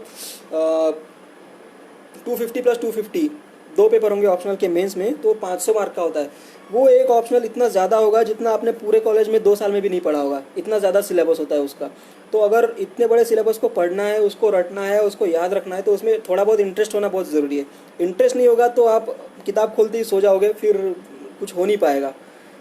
250 + 250 2 पेपर होंगे ऑप्शनल के मेंस में, तो 500 मार्क का होता है। वो एक ऑप्शनल इतना ज़्यादा होगा जितना आपने पूरे कॉलेज में 2 साल में भी नहीं पढ़ा होगा, इतना ज़्यादा सिलेबस होता है उसका। तो अगर इतने बड़े सिलेबस को पढ़ना है, उसको रटना है, उसको याद रखना है, तो उसमें थोड़ा बहुत इंटरेस्ट होना बहुत ज़रूरी है। इंटरेस्ट नहीं होगा तो आप किताब खोलते ही सो जाओगे, फिर कुछ हो नहीं पाएगा।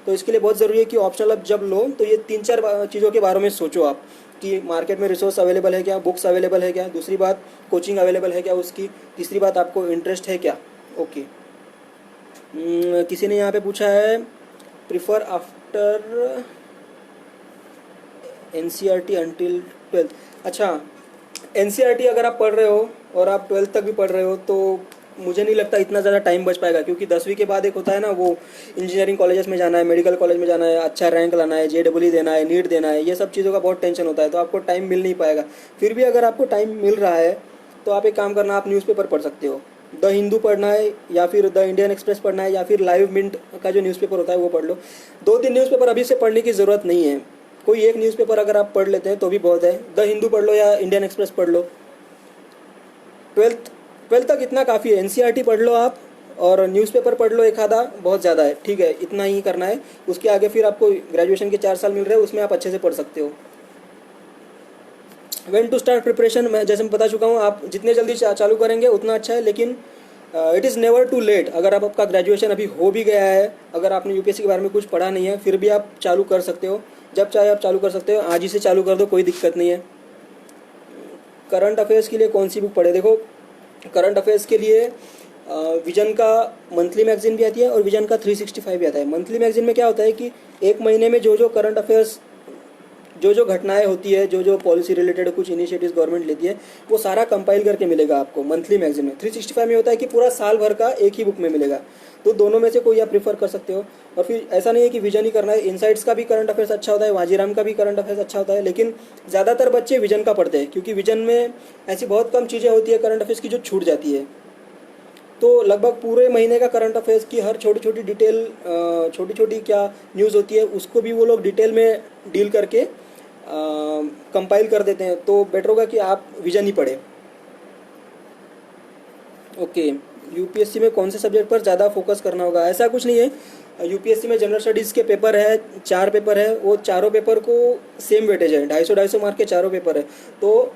तो इसके लिए बहुत ज़रूरी है कि ऑप्शनल अब जब लो तो ये 3-4 चीज़ों के बारे में सोचो आप, कि मार्केट में रिसोर्स अवेलेबल है क्या, बुक्स अवेलेबल है क्या, दूसरी बात कोचिंग अवेलेबल है क्या उसकी, तीसरी बात आपको इंटरेस्ट है क्या। ओके। किसी ने यहाँ पे पूछा है prefer after NCERT until 12th। अच्छा, एनसीईआरटी अगर आप पढ़ रहे हो और आप 12th तक भी पढ़ रहे हो तो मुझे नहीं लगता इतना ज़्यादा टाइम बच पाएगा, क्योंकि 10वीं के बाद एक होता है ना, वो इंजीनियरिंग कॉलेजेस में जाना है, मेडिकल कॉलेज में जाना है, अच्छा रैंक लाना है, JEE देना है, नीट देना है, ये सब चीज़ों का बहुत टेंशन होता है, तो आपको टाइम मिल नहीं पाएगा। फिर भी अगर आपको टाइम मिल रहा है तो आप एक काम करना, आप न्यूज़पेपर पढ़ सकते हो। द हिंदू पढ़ना है, या फिर द इंडियन एक्सप्रेस पढ़ना है, या फिर लाइव मिंट का जो न्यूज़पेपर होता है वो पढ़ लो। 2-3 न्यूज़पेपर अभी से पढ़ने की ज़रूरत नहीं है, कोई एक न्यूज़पेपर अगर आप पढ़ लेते हैं तो भी बहुत है। द हिंदू पढ़ लो या इंडियन एक्सप्रेस पढ़ लो। 12th तक इतना काफ़ी है। एनसीईआरटी पढ़ लो आप, और न्यूज़पेपर पढ़ लो एक आधा, बहुत ज़्यादा है, ठीक है, इतना ही करना है। उसके आगे फिर आपको ग्रेजुएशन के 4 साल मिल रहे हैं, उसमें आप अच्छे से पढ़ सकते हो। व्हेन टू स्टार्ट प्रिपरेशन, मैं जैसे मैं बता चुका हूँ, आप जितने जल्दी चालू करेंगे उतना अच्छा है, लेकिन it is never too late. अगर आपका ग्रेजुएशन अभी हो भी गया है, अगर आपने यूपीएससी के बारे में कुछ पढ़ा नहीं है, फिर भी आप चालू कर सकते हो, जब चाहे आप चालू कर सकते हो। आज ही से चालू कर दो, कोई दिक्कत नहीं है। करंट अफेयर्स के लिए कौन सी बुक पढ़े? देखो, करंट अफेयर्स के लिए विजन का मंथली मैगजीन भी आती है और विजन का 365 भी आता है। मंथली मैगजीन में क्या होता है कि एक महीने में जो करंट अफेयर्स, जो घटनाएं होती है, जो पॉलिसी रिलेटेड कुछ इनिशिएटिव्स गवर्नमेंट लेती है, वो सारा कंपाइल करके मिलेगा आपको मंथली मैगजीन में। 365 में होता है कि पूरा साल भर का एक ही बुक में मिलेगा। तो दोनों में से कोई आप प्रीफर कर सकते हो। और फिर ऐसा नहीं है कि विजन ही करना है, इनसाइट्स का भी करंट अफेयर्स अच्छा होता है, वाजीराम का भी करंट अफेयर्स अच्छा होता है, लेकिन ज़्यादातर बच्चे विजन का पढ़ते हैं, क्योंकि विजन में ऐसी बहुत कम चीज़ें होती है करंट अफेयर्स की जो छूट जाती है। तो लगभग पूरे महीने का करंट अफेयर्स की हर छोटी छोटी डिटेल, छोटी छोटी क्या न्यूज़ होती है, उसको भी वो लोग डिटेल में डील करके कंपाइल कर देते हैं। तो बेटर होगा कि आप विजन ही पढ़े। ओके, यूपीएससी में कौन से सब्जेक्ट पर ज़्यादा फोकस करना होगा? ऐसा कुछ नहीं है। यूपीएससी में जनरल स्टडीज़ के पेपर है, 4 पेपर है, वो चारों पेपर को सेम वेटेज है, 250-250 मार्क के चारों पेपर है। तो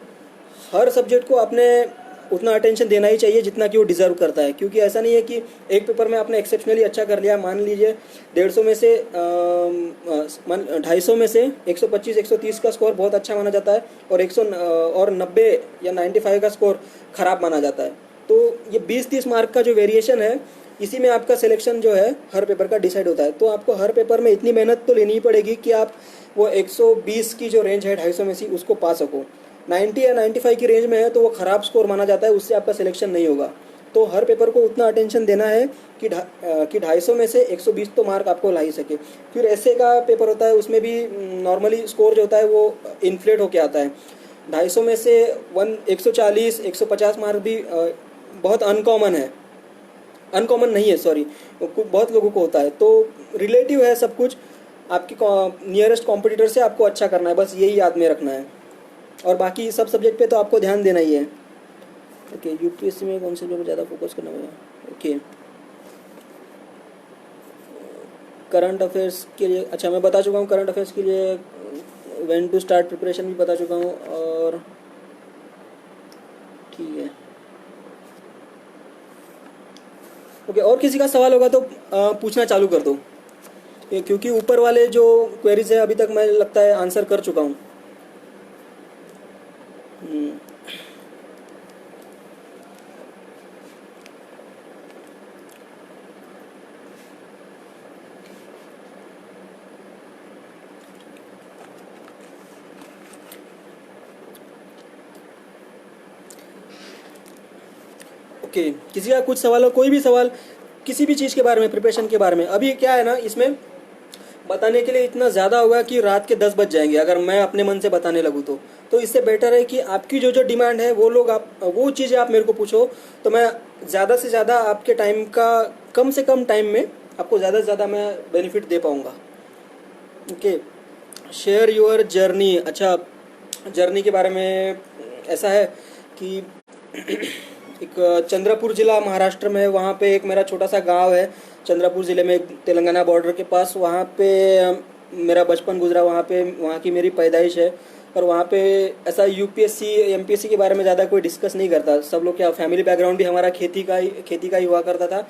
हर सब्जेक्ट को आपने उतना अटेंशन देना ही चाहिए जितना कि वो डिज़र्व करता है, क्योंकि ऐसा नहीं है कि एक पेपर में आपने एक्सेप्शनली अच्छा कर लिया, मान लीजिए 150 में से 250 में से 125-130 का स्कोर बहुत अच्छा माना जाता है, और 90 या 95 का स्कोर ख़राब माना जाता है। तो ये 20-30 मार्क का जो वेरिएशन है, इसी में आपका सिलेक्शन जो है हर पेपर का डिसाइड होता है। तो आपको हर पेपर में इतनी मेहनत तो लेनी ही पड़ेगी कि आप वो 120 की जो रेंज है 250 में से उसको पा सको। 90 या 95 की रेंज में है तो वो ख़राब स्कोर माना जाता है, उससे आपका सिलेक्शन नहीं होगा। तो हर पेपर को उतना अटेंशन देना है कि 250 में से 120 तो मार्क आपको ला ही सके। फिर ऐसे का पेपर होता है, उसमें भी नॉर्मली स्कोर जो होता है वो इन्फ्लेट होके आता है। 250 में से 140-150 मार्क भी बहुत अनकॉमन है, अनकॉमन नहीं है, सॉरी, बहुत लोगों को होता है। तो रिलेटिव है सब कुछ, आपकी नियरेस्ट कॉम्पिटिटर से आपको अच्छा करना है, बस यही याद में रखना है, और बाकी सब सब्जेक्ट पे तो आपको ध्यान देना ही है। ओके, यूपीएससी में कौन से सब्जेक्ट पर ज़्यादा फोकस करना होगा? ओके, करंट अफेयर्स के लिए, अच्छा मैं बता चुका हूँ करंट अफेयर्स के लिए व्हेन टू स्टार्ट प्रिपरेशन भी बता चुका हूँ। और ठीक है, ओके, और किसी का सवाल होगा तो पूछना चालू कर दो, क्योंकि ऊपर वाले जो क्वेरीज है अभी तक मैं लगता है आंसर कर चुका हूँ। ओके, किसी का कुछ सवाल हो, कोई भी सवाल किसी भी चीज़ के बारे में, प्रिपरेशन के बारे में। अभी क्या है ना, इसमें बताने के लिए इतना ज़्यादा होगा कि रात के 10 बज जाएंगे अगर मैं अपने मन से बताने लगूँ तो इससे बेटर है कि आपकी जो जो डिमांड है वो लोग आप वो चीज़ें आप मेरे को पूछो, तो मैं ज़्यादा से ज़्यादा आपके टाइम का कम से कम टाइम में आपको ज़्यादा से ज़्यादा मैं बेनिफिट दे पाऊँगा। Okay, share your journey. अच्छा, जर्नी के बारे में ऐसा है कि एक चंद्रपुर ज़िला महाराष्ट्र में है, वहाँ पे एक मेरा छोटा सा गांव है चंद्रपुर ज़िले में, तेलंगाना बॉर्डर के पास। वहाँ पे मेरा बचपन गुजरा, वहाँ की मेरी पैदाइश है। और वहाँ पे ऐसा यूपीएससी एमपीएससी के बारे में ज़्यादा कोई डिस्कस नहीं करता। सब लोग क्या, फैमिली बैकग्राउंड भी हमारा खेती का ही हुआ करता था।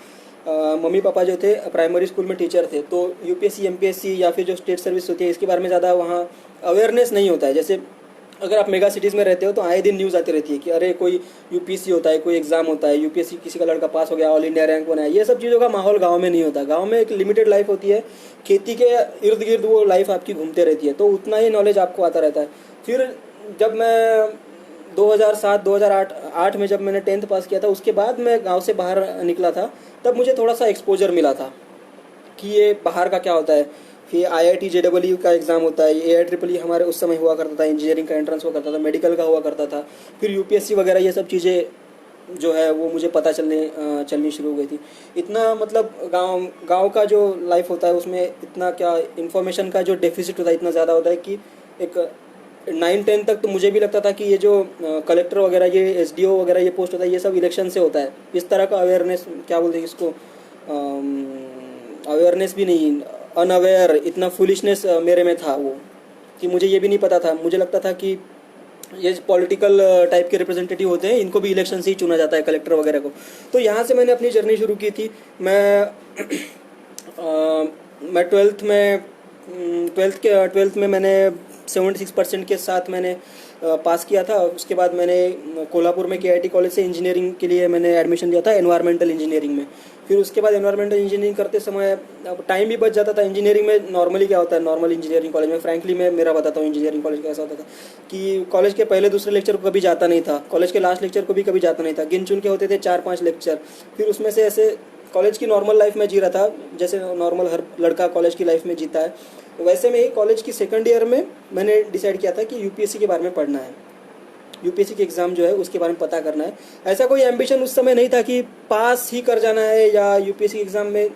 मम्मी पापा जो थे प्राइमरी स्कूल में टीचर थे, तो यूपीएससी एमपीएससी या फिर जो स्टेट सर्विस होती है इसके बारे में ज़्यादा वहाँ अवेयरनेस नहीं होता है। जैसे अगर आप मेगा सिटीज़ में रहते हो तो आए दिन न्यूज़ आती रहती है कि अरे कोई यूपीएससी होता है, कोई एग्ज़ाम होता है, यूपीएससी किसी का लड़का पास हो गया, ऑल इंडिया रैंक बनाया। ये सब चीज़ों का माहौल गांव में नहीं होता। गांव में एक लिमिटेड लाइफ होती है, खेती के इर्द गिर्द वो लाइफ आपकी घूमते रहती है, तो उतना ही नॉलेज आपको आता रहता है। फिर जब मैं 2007-2008 में जब मैंने 10th पास किया था, उसके बाद मैं गाँव से बाहर निकला था, तब मुझे थोड़ा सा एक्सपोजर मिला था कि ये बाहर का क्या होता है। फिर IIT JEE का एग्ज़ाम होता है, AIEEE हमारे उस समय हुआ करता था, इंजीनियरिंग का एंट्रेंस हुआ करता था, मेडिकल का हुआ करता था। फिर यूपीएससी वगैरह ये सब चीज़ें जो है वो मुझे पता चलनी शुरू हो गई थी। इतना मतलब गांव का जो लाइफ होता है उसमें इतना क्या इन्फॉर्मेशन का जो डेफिसिट होता है इतना ज़्यादा होता है कि एक 9-10 तक तो मुझे भी लगता था कि ये जो कलेक्टर वगैरह, ये SDO वगैरह ये पोस्ट होता है, ये सब इलेक्शन से होता है। इस तरह का अवेयरनेस, क्या बोलते हैं इसको, अवेयरनेस भी नहीं, अनअवेयर, इतना फुलिशनेस मेरे में था वो, कि मुझे ये भी नहीं पता था। मुझे लगता था कि ये पॉलिटिकल टाइप के रिप्रेजेंटेटिव होते हैं, इनको भी इलेक्शन से ही चुना जाता है, कलेक्टर वगैरह को। तो यहाँ से मैंने अपनी जर्नी शुरू की थी। मैं ट्वेल्थ में मैंने 76% के साथ मैंने पास किया था। उसके बाद मैंने कोल्हापुर में KIT कॉलेज से इंजीनियरिंग के लिए मैंने एडमिशन लिया था, एनवायरमेंटल इंजीनियरिंग में। फिर उसके बाद एनवायरमेंटल इंजीनियरिंग करते समय अब टाइम भी बच जाता था। इंजीनियरिंग में नॉर्मली क्या होता है, नॉर्मल इंजीनियरिंग कॉलेज में, फ्रैंकली मैं मेरा बताता हूँ इंजीनियरिंग कॉलेज कैसा होता था कि कॉलेज के पहले दूसरे लेक्चर को कभी जाता नहीं था, कॉलेज के लास्ट लेक्चर को भी कभी जाता नहीं था, गिन चुन के होते थे 4-5 लेक्चर। फिर उसमें से ऐसे कॉलेज की नॉर्मल लाइफ में जी रहा था, जैसे नॉर्मल हर लड़का कॉलेज की लाइफ में जीता है। वैसे में ही कॉलेज की सेकंड ईयर में मैंने डिसाइड किया था कि यूपीएससी के बारे में पढ़ना है, यूपीएससी के एग्ज़ाम जो है उसके बारे में पता करना है। ऐसा कोई एम्बिशन उस समय नहीं था कि पास ही कर जाना है या यूपीएससी एग्ज़ाम में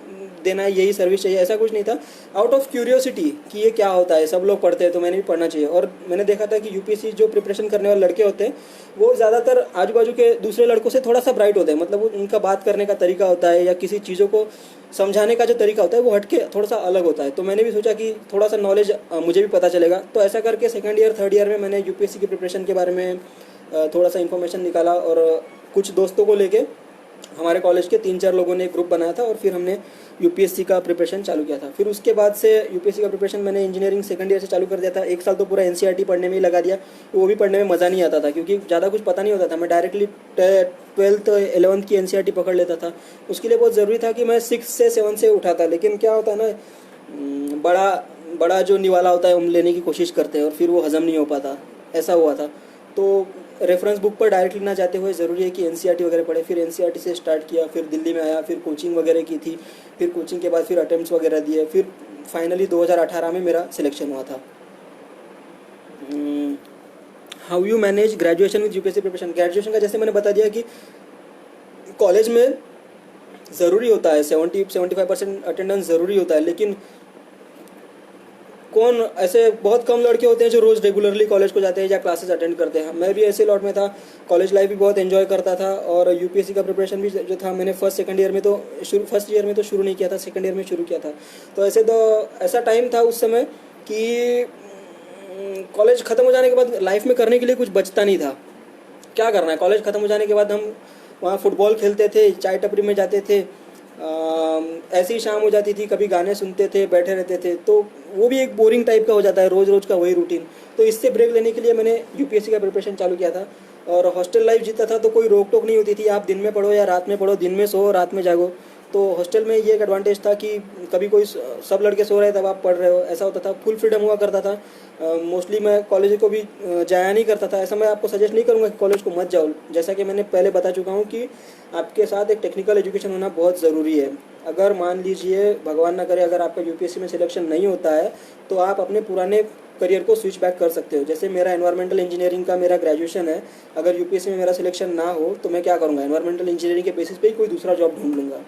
देना है, यही सर्विस चाहिए, ऐसा कुछ नहीं था। आउट ऑफ क्यूरियोसिटी कि ये क्या होता है, सब लोग पढ़ते हैं तो मैंने भी पढ़ना चाहिए। और मैंने देखा था कि यूपीएससी जो प्रिपरेशन करने वाले लड़के होते हैं वो ज़्यादातर आजू बाजू के दूसरे लड़कों से थोड़ा सा ब्राइट होते हैं, मतलब वो उनका बात करने का तरीका होता है या किसी चीज़ों को समझाने का जो तरीका होता है वो हटके थोड़ा सा अलग होता है। तो मैंने भी सोचा कि थोड़ा सा नॉलेज मुझे भी पता चलेगा। तो ऐसा करके सेकंड ईयर थर्ड ईयर में मैंने यूपीएससी की प्रिपरेशन के बारे में थोड़ा सा इन्फॉर्मेशन निकाला और कुछ दोस्तों को लेके हमारे कॉलेज के 3-4 लोगों ने एक ग्रुप बनाया था और फिर हमने यूपीएससी का प्रिपरेशन चालू किया था। फिर उसके बाद से यूपीएससी का प्रिपरेशन मैंने इंजीनियरिंग सेकंड ईयर से चालू कर दिया था। 1 साल तो पूरा NCERT पढ़ने में ही लगा दिया, वो भी पढ़ने में मज़ा नहीं आता था क्योंकि ज़्यादा कुछ पता नहीं होता था। मैं डायरेक्टली 12th 11th की NCERT पकड़ लेता था। उसके लिए बहुत ज़रूरी था कि मैं 6 से 7 से उठाता, लेकिन क्या होता है ना, बड़ा जो निवाला होता है हम लेने की कोशिश करते हैं और फिर वो हज़म नहीं हो पाता, ऐसा हुआ था। तो रेफरेंस बुक पर डायरेक्टली ना जाते हुए ज़रूरी है कि NCERT वगैरह पढ़े। फिर NCERT से स्टार्ट किया, फिर दिल्ली में आया, फिर कोचिंग वगैरह की थी, फिर कोचिंग के बाद फिर अटेम्प्ट्स वगैरह दिए, फिर फाइनली 2018 में मेरा सिलेक्शन हुआ था। How you manage graduation with UPSC preparation. Graduation का जैसे मैंने बता दिया कि कॉलेज में ज़रूरी होता है 70-75% अटेंडेंस ज़रूरी होता है, लेकिन कौन ऐसे बहुत कम लड़के होते हैं जो रोज़ रेगुलरली कॉलेज को जाते हैं या क्लासेस अटेंड करते हैं। मैं भी ऐसे लॉट में था, कॉलेज लाइफ भी बहुत एंजॉय करता था और यूपीएससी का प्रिपरेशन भी जो था मैंने फर्स्ट ईयर में तो शुरू नहीं किया था, सेकंड ईयर में शुरू किया था। तो ऐसा टाइम था उस समय कि कॉलेज ख़त्म हो जाने के बाद लाइफ में करने के लिए कुछ बचता नहीं था। क्या करना है, कॉलेज ख़त्म हो जाने के बाद हम वहाँ फुटबॉल खेलते थे, चाय टपरी में जाते थे, ऐसी ही शाम हो जाती थी, कभी गाने सुनते थे, बैठे रहते थे, तो वो भी एक बोरिंग टाइप का हो जाता है, रोज़ रोज़ का वही रूटीन। तो इससे ब्रेक लेने के लिए मैंने यूपीएससी का प्रिपरेशन चालू किया था। और हॉस्टल लाइफ जीता था तो कोई रोक टोक नहीं होती थी, आप दिन में पढ़ो या रात में पढ़ो, दिन में सो रात में जागो। तो हॉस्टल में ये एक एडवांटेज था कि कभी कोई सब लड़के सो रहे तब आप पढ़ रहे हो, ऐसा होता था, फुल फ्रीडम हुआ करता था। मोस्टली मैं कॉलेज को भी जाया नहीं करता था। ऐसा मैं आपको सजेस्ट नहीं करूँगा कि कॉलेज को मत जाओ, जैसा कि मैंने पहले बता चुका हूँ कि आपके साथ एक टेक्निकल एजुकेशन होना बहुत ज़रूरी है। अगर मान लीजिए भगवान ना करे अगर आपका यूपीएससी में सिलेक्शन नहीं होता है तो आप अपने पुराने करियर को स्विच बैक कर सकते हो। जैसे मेरा एनवायरमेंटल इंजीनियरिंग का मेरा ग्रेजुएशन है, अगर यूपीएससी में मेरा सिलेक्शन ना हो तो मैं क्या करूँगा, एनवायरमेंटल इंजीनियरिंग के बेसिस पे ही कोई दूसरा जॉब ढूंढ लूँगा।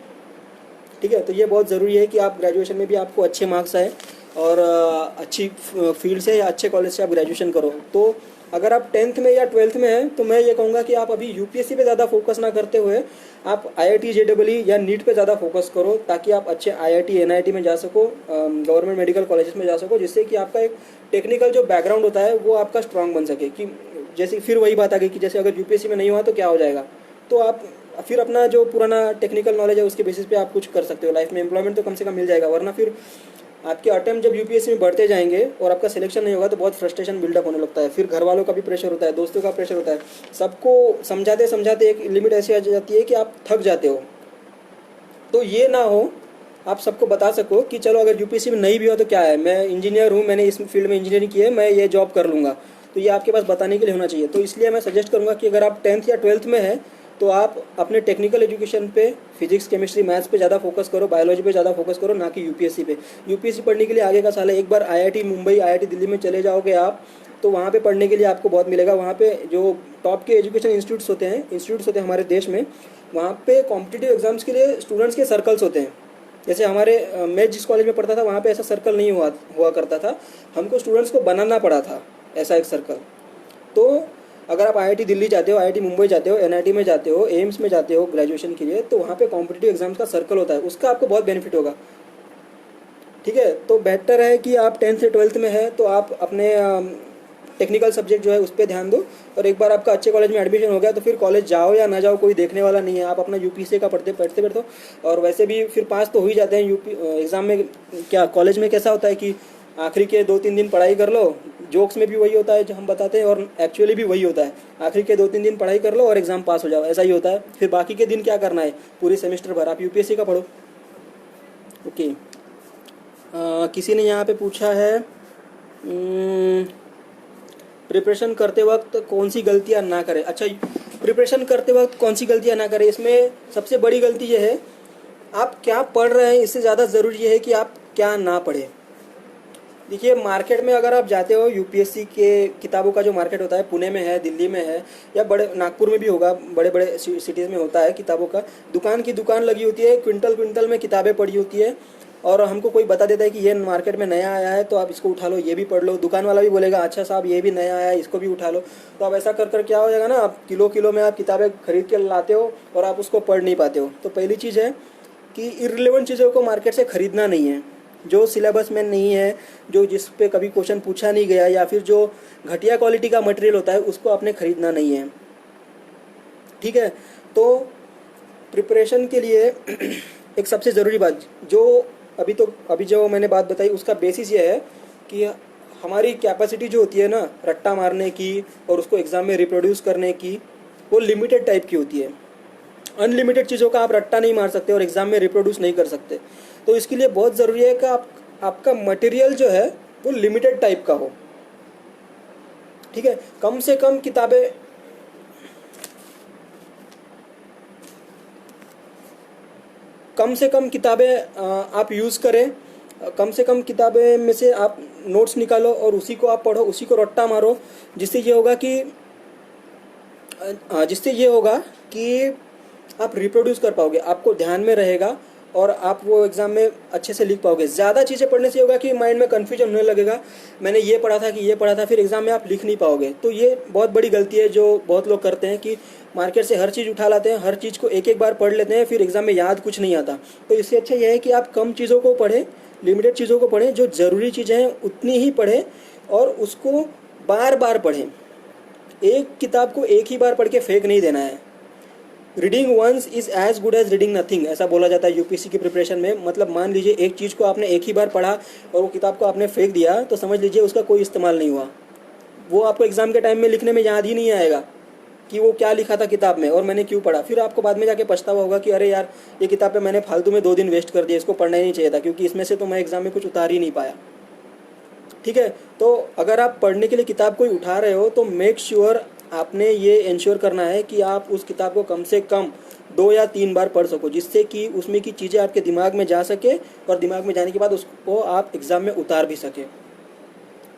ठीक है, तो ये बहुत ज़रूरी है कि आप ग्रेजुएशन में भी आपको अच्छे मार्क्स आए और अच्छी फील्ड से या अच्छे कॉलेज से आप ग्रेजुएशन करो। तो अगर आप 10th में या 12th में हैं तो मैं ये कहूँगा कि आप अभी यूपीएससी पे ज़्यादा फोकस ना करते हुए आप आईआईटी जेईई या नीट पे ज़्यादा फोकस करो, ताकि आप अच्छे आईआईटी एनआईटी में जा सको, गवर्नमेंट मेडिकल कॉलेजेस में जा सको, जिससे कि आपका एक टेक्निकल जो बैकग्राउंड होता है वो आपका स्ट्रांग बन सके। कि जैसे फिर वही बात आ गई कि जैसे अगर यूपीएससी में नहीं हुआ तो क्या हो जाएगा, तो आप फिर अपना जो पुराना टेक्निकल नॉलेज है उसके बेसिस पे आप कुछ कर सकते हो, लाइफ में एम्प्लॉयमेंट तो कम से कम मिल जाएगा। वरना फिर आपके अटेम्प्ट जब यूपीएससी में बढ़ते जाएंगे और आपका सिलेक्शन नहीं होगा तो बहुत फ्रस्ट्रेशन बिल्डअप होने लगता है। फिर घर वालों का भी प्रेशर होता है, दोस्तों का प्रेशर होता है, सबको समझाते समझाते एक लिमिट ऐसी आ जाती है कि आप थक जाते हो। तो ये ना हो, आप सबको बता सको कि चलो अगर यूपीएससी में नहीं भी हो तो क्या है, मैं इंजीनियर हूँ, मैंने इस फील्ड में इंजीनियरिंग की है, मैं ये जॉब कर लूँगा। तो ये आपके पास बताने के लिए होना चाहिए। तो इसलिए मैं सजेस्ट करूँगा कि अगर आप 10th या 12th में हैं तो आप अपने टेक्निकल एजुकेशन पे, फिजिक्स केमिस्ट्री मैथ्स पे ज़्यादा फोकस करो, बायोलॉजी पे ज़्यादा फोकस करो, ना कि यूपीएससी पे। यूपीएससी पढ़ने के लिए आगे का साल है, एक बार आईआईटी मुंबई, आईआईटी दिल्ली में चले जाओगे आप तो वहाँ पे पढ़ने के लिए आपको बहुत मिलेगा। वहाँ पे जो टॉप के एजुकेशन इंस्टीट्यूट्स होते हैं हमारे देश में, वहाँ पे कॉम्पिटिटिव एग्जाम्स के लिए स्टूडेंट्स के सर्कल्स होते हैं। जैसे मैं जिस कॉलेज में पढ़ता था वहाँ पे ऐसा सर्कल नहीं हुआ करता था, हमको स्टूडेंट्स को बनाना पड़ा था ऐसा एक सर्कल। तो अगर आप आईआईटी दिल्ली जाते हो, आईआईटी मुंबई जाते हो, एनआईटी में जाते हो, एम्स में जाते हो ग्रेजुएशन के लिए, तो वहाँ पे कॉम्पिटिटिव एग्जाम्स का सर्कल होता है, उसका आपको बहुत बेनिफिट होगा। ठीक है, तो बेहतर है कि आप 10th से 12th में है तो आप अपने टेक्निकल सब्जेक्ट जो है उस पर ध्यान दो। और एक बार आपका अच्छे कॉलेज में एडमिशन हो गया तो फिर कॉलेज जाओ या ना जाओ कोई देखने वाला नहीं है, आप अपना यूपीएससी का पढ़ते बैठो। और वैसे भी फिर पास तो हो ही जाते हैं यूपी एग्ज़ाम में। क्या कॉलेज में कैसा होता है कि आखिरी के 2-3 दिन पढ़ाई कर लो, जोक्स में भी वही होता है जो हम बताते हैं और एक्चुअली भी वही होता है, आखिरी के 2-3 दिन पढ़ाई कर लो और एग्ज़ाम पास हो जाओ, ऐसा ही होता है। फिर बाकी के दिन क्या करना है, पूरी सेमेस्टर भर आप यूपीएससी का पढ़ो। ओके, किसी ने यहाँ पे पूछा है प्रिपरेशन करते वक्त कौन सी गलतियाँ ना करें। अच्छा, प्रिपरेशन करते वक्त कौन सी गलतियाँ ना करें, इसमें सबसे बड़ी गलती ये है आप क्या पढ़ रहे हैं, इससे ज़्यादा ज़रूरी ये है कि आप क्या ना पढ़ें। देखिए, मार्केट में अगर आप जाते हो, यूपीएससी के किताबों का जो मार्केट होता है, पुणे में है, दिल्ली में है, या बड़े नागपुर में भी होगा, बड़े बड़े सिटीज़ में होता है किताबों का दुकान की दुकान लगी होती है, क्विंटल क्विंटल में किताबें पड़ी होती है और हमको कोई बता देता है कि ये मार्केट में नया आया है तो आप इसको उठा लो, ये भी पढ़ लो। दुकान वाला भी बोलेगा अच्छा साहब ये भी नया आया है, इसको भी उठा लो। तो अब ऐसा कर क्या हो जाएगा ना, आप किलो किलो में आप किताबें खरीद के लाते हो और आप उसको पढ़ नहीं पाते हो। तो पहली चीज़ है कि इर्रिलेवेंट चीज़ों को मार्केट से ख़रीदना नहीं है, जो सिलेबस में नहीं है, जो जिस पे कभी क्वेश्चन पूछा नहीं गया, या फिर जो घटिया क्वालिटी का मटेरियल होता है उसको आपने ख़रीदना नहीं है। ठीक है, तो प्रिपरेशन के लिए एक सबसे ज़रूरी बात जो अभी जो मैंने बात बताई उसका बेसिस ये है कि हमारी कैपेसिटी जो होती है ना रट्टा मारने की और उसको एग्ज़ाम में रिप्रोड्यूस करने की, वो लिमिटेड टाइप की होती है। अनलिमिटेड चीज़ों का आप रट्टा नहीं मार सकते और एग्ज़ाम में रिप्रोड्यूस नहीं कर सकते। तो इसके लिए बहुत ज़रूरी है कि आपका मटेरियल जो है वो लिमिटेड टाइप का हो। ठीक है, कम से कम किताबें आप यूज़ करें। कम से कम किताबें में से आप नोट्स निकालो और उसी को आप पढ़ो, उसी को रट्टा मारो, जिससे ये होगा कि आप रिप्रोड्यूस कर पाओगे, आपको ध्यान में रहेगा और आप वो एग्ज़ाम में अच्छे से लिख पाओगे। ज़्यादा चीज़ें पढ़ने से होगा कि माइंड में कन्फ्यूजन होने लगेगा, मैंने ये पढ़ा था कि ये पढ़ा था, फिर एग्ज़ाम में आप लिख नहीं पाओगे। तो ये बहुत बड़ी गलती है जो बहुत लोग करते हैं कि मार्केट से हर चीज़ उठा लाते हैं, हर चीज़ को एक एक बार पढ़ लेते हैं, फिर एग्ज़ाम में याद कुछ नहीं आता। तो इससे अच्छा यह है कि आप कम चीज़ों को पढ़ें, लिमिटेड चीज़ों को पढ़ें, जो ज़रूरी चीज़ें हैं उतनी ही पढ़ें और उसको बार बार पढ़ें। एक किताब को एक ही बार पढ़ के फेंक नहीं देना है। Reading once is as good as reading nothing, ऐसा बोला जाता है यूपीएससी की प्रिपरेशन में। मतलब मान लीजिए एक चीज़ को आपने एक ही बार पढ़ा और वो किताब को आपने फेंक दिया तो समझ लीजिए उसका कोई इस्तेमाल नहीं हुआ। वो आपको एग्ज़ाम के टाइम में लिखने में याद ही नहीं आएगा कि वो क्या लिखा था किताब में और मैंने क्यों पढ़ा। फिर आपको बाद में जाके पछतावा होगा कि अरे यार, ये किताब पे मैंने फालतू में 2 दिन वेस्ट कर दिया, इसको पढ़ना ही नहीं चाहिए था, क्योंकि इसमें से तो मैं एग्ज़ाम में कुछ उतार ही नहीं पाया। ठीक है, तो अगर आप पढ़ने के लिए किताब कोई उठा रहे हो तो मेक श्योर आपने ये इंश्योर करना है कि आप उस किताब को कम से कम 2 या 3 बार पढ़ सको, जिससे कि उसमें की चीज़ें आपके दिमाग में जा सके और दिमाग में जाने के बाद उसको आप एग्ज़ाम में उतार भी सके।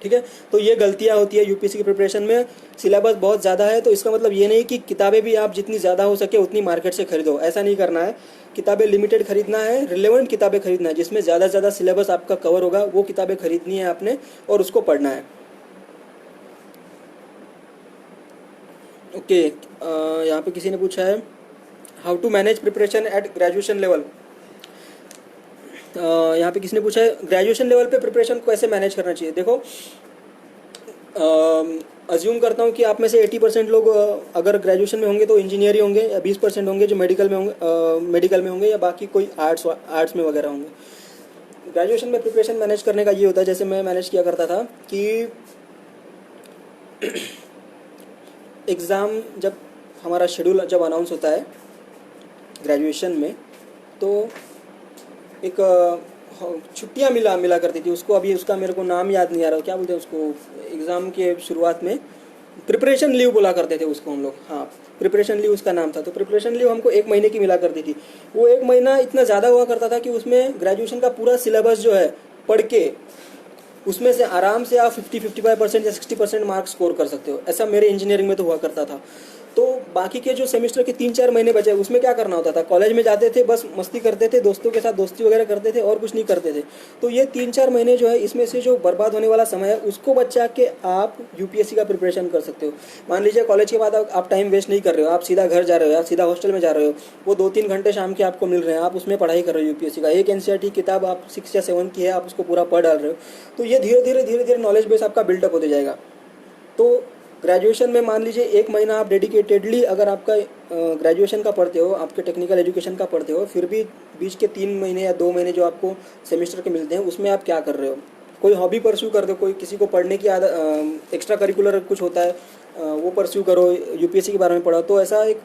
ठीक है, तो ये गलतियाँ होती है यूपीएससी की प्रिपरेशन में। सिलेबस बहुत ज़्यादा है तो इसका मतलब ये नहीं कि किताबें भी आप जितनी ज़्यादा हो सके उतनी मार्केट से खरीदो, ऐसा नहीं करना है। किताबें लिमिटेड खरीदना है, रिलेवेंट किताबें खरीदना है, जिसमें ज़्यादा से ज़्यादा सिलेबस आपका कवर होगा, वो किताबें खरीदनी है आपने और उसको पढ़ना है। ओके, यहाँ पे किसी ने पूछा है how to manage preparation at graduation level. यहाँ पे किसी ने पूछा है ग्रेजुएशन लेवल पे प्रिपरेशन को कैसे मैनेज करना चाहिए। देखो, अज्यूम करता हूँ कि आप में से 80% लोग अगर ग्रेजुएशन में होंगे तो इंजीनियर ही होंगे, या 20% होंगे जो मेडिकल में होंगे, या बाकी कोई आर्ट्स में वगैरह होंगे। ग्रेजुएशन में प्रिपरेशन मैनेज करने का ये होता है, जैसे मैं मैनेज किया करता था कि एग्ज़ाम जब हमारा शेड्यूल जब अनाउंस होता है ग्रेजुएशन में, तो एक छुट्टियाँ मिला करती थी उसको, अभी उसका मेरे को नाम याद नहीं आ रहा, क्या बोलते हैं उसको, एग्ज़ाम के शुरुआत में प्रिपरेशन लीव बोला करते थे उसको हम लोग। हाँ, प्रिपरेशन लीव उसका नाम था। तो प्रिपरेशन लीव हमको 1 महीने की मिला करती थी। वो 1 महीना इतना ज़्यादा हुआ करता था कि उसमें ग्रेजुएशन का पूरा सिलेबस जो है पढ़ के उसमें से आराम से आप 50-55% या 60% मार्क्स स्कोर कर सकते हो। ऐसा मेरे इंजीनियरिंग में तो हुआ करता था। तो बाकी के जो सेमेस्टर के 3-4 महीने बचे उसमें क्या करना होता था, कॉलेज में जाते थे, बस मस्ती करते थे, दोस्तों के साथ दोस्ती वगैरह करते थे और कुछ नहीं करते थे। तो ये 3-4 महीने जो है इसमें से जो बर्बाद होने वाला समय है उसको बचा के आप यूपीएससी का प्रिपरेशन कर सकते हो। मान लीजिए कॉलेज के बाद आप टाइम वेस्ट नहीं कर रहे हो, आप सीधा घर जा रहे हो या सीधा हॉस्टल में जा रहे हो, वो 2-3 घंटे शाम के आपको मिल रहे हैं, आप उसमें पढ़ाई कर रहे हो यूपीएससी का। एक एनसीईआरटी किताब आप 6 या 7 की है, आप उसको पूरा पढ़ डाल रहे हो, तो ये धीरे धीरे नॉलेज बेस आपका बिल्डअप होते जाएगा। तो ग्रेजुएशन में मान लीजिए 1 महीना आप डेडिकेटेडली अगर आपका ग्रेजुएशन का पढ़ते हो, आपके टेक्निकल एजुकेशन का पढ़ते हो, फिर भी बीच के 3 महीने या 2 महीने जो आपको सेमेस्टर के मिलते हैं उसमें आप क्या कर रहे हो, कोई हॉबी परस्यू कर दो। कोई किसी को पढ़ने की आदत, एक्स्ट्रा करिकुलर कुछ होता है वो परस्यू करो, यूपीएससी के बारे में पढ़ो। तो ऐसा एक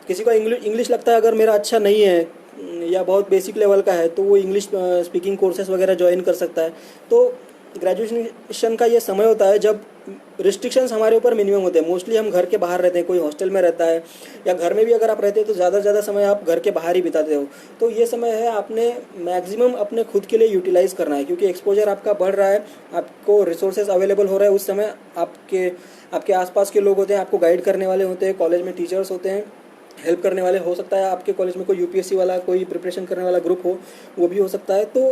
किसी को इंग्लिश लगता है अगर मेरा अच्छा नहीं है या बहुत बेसिक लेवल का है तो वो इंग्लिश स्पीकिंग कोर्सेज वगैरह ज्वाइन कर सकता है। तो ग्रेजुएशन का ये समय होता है जब रिस्ट्रिक्शंस हमारे ऊपर मिनिमम होते हैं। मोस्टली हम घर के बाहर रहते हैं, कोई हॉस्टल में रहता है या घर में भी अगर आप रहते हैं तो ज़्यादा से ज़्यादा समय आप घर के बाहर ही बिताते हो। तो ये समय है आपने मैक्सिमम अपने खुद के लिए यूटिलाइज़ करना है, क्योंकि एक्सपोजर आपका बढ़ रहा है, आपको रिसोर्सेज अवेलेबल हो रहा है। उस समय आपके आसपास के लोग होते हैं, आपको गाइड करने वाले होते हैं, कॉलेज में टीचर्स होते हैं, हेल्प करने वाले। हो सकता है आपके कॉलेज में कोई यूपीएससी वाला कोई प्रिपरेशन करने वाला ग्रुप हो, वो भी हो सकता है। तो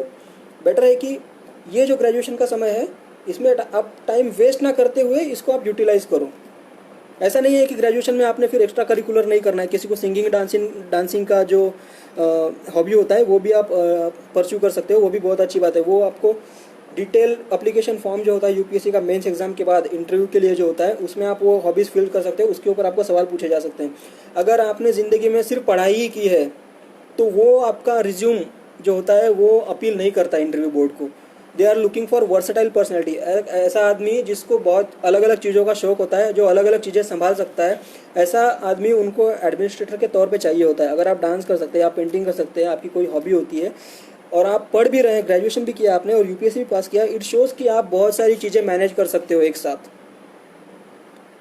बेटर है कि ये जो ग्रेजुएशन का समय है इसमें आप टाइम वेस्ट ना करते हुए इसको आप यूटिलाइज़ करो। ऐसा नहीं है कि ग्रेजुएशन में आपने फिर एक्स्ट्रा करिकुलर नहीं करना है। किसी को सिंगिंग डांसिंग का जो हॉबी होता है वो भी आप परस्यू कर सकते हो, वो भी बहुत अच्छी बात है। वो आपको डिटेल एप्लीकेशन फॉर्म जो होता है यूपीएससी का मेंस एग्जाम के बाद इंटरव्यू के लिए जो होता है उसमें आप वो हॉबीज़ फिल कर सकते हो, उसके ऊपर आपको सवाल पूछे जा सकते हैं। अगर आपने ज़िंदगी में सिर्फ पढ़ाई ही की है तो वो आपका रिज्यूम जो होता है वो अपील नहीं करता इंटरव्यू बोर्ड को। They are looking for versatile personality, ऐसा आदमी जिसको बहुत अलग अलग चीज़ों का शौक होता है, जो अलग अलग चीज़ें संभाल सकता है, ऐसा आदमी उनको एडमिनिस्ट्रेटर के तौर पे चाहिए होता है। अगर आप डांस कर सकते हैं, आप पेंटिंग कर सकते हैं, आपकी कोई हॉबी होती है और आप पढ़ भी रहे हैं, ग्रेजुएशन भी किया आपने और यूपीएससी भी पास किया, इट शोज़ कि आप बहुत सारी चीज़ें मैनेज कर सकते हो एक साथ।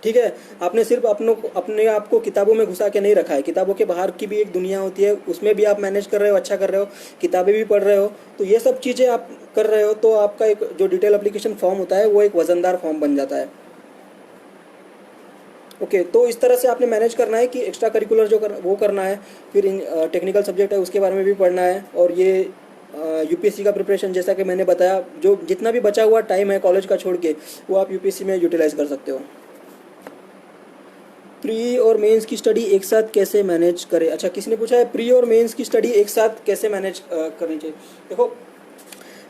ठीक है, आपने सिर्फ अपने आप को किताबों में घुसा के नहीं रखा है। किताबों के बाहर की भी एक दुनिया होती है, उसमें भी आप मैनेज कर रहे हो, अच्छा कर रहे हो, किताबें भी पढ़ रहे हो, तो ये सब चीज़ें आप कर रहे हो तो आपका एक जो डिटेल एप्लीकेशन फॉर्म होता है वो एक वजनदार फॉर्म बन जाता है। ओके तो इस तरह से आपने मैनेज करना है कि एक्स्ट्रा करिकुलर वो करना है, फिर टेक्निकल सब्जेक्ट है उसके बारे में भी पढ़ना है, और ये यूपीएससी का प्रिपरेशन जैसा कि मैंने बताया, जो जितना भी बचा हुआ टाइम है कॉलेज का छोड़ के वो आप यूपीएससी में यूटिलाइज कर सकते हो। प्री और मेंस की स्टडी एक साथ कैसे मैनेज करें? अच्छा, किसी ने पूछा है प्री और मेंस की स्टडी एक साथ कैसे मैनेज करनी चाहिए। देखो,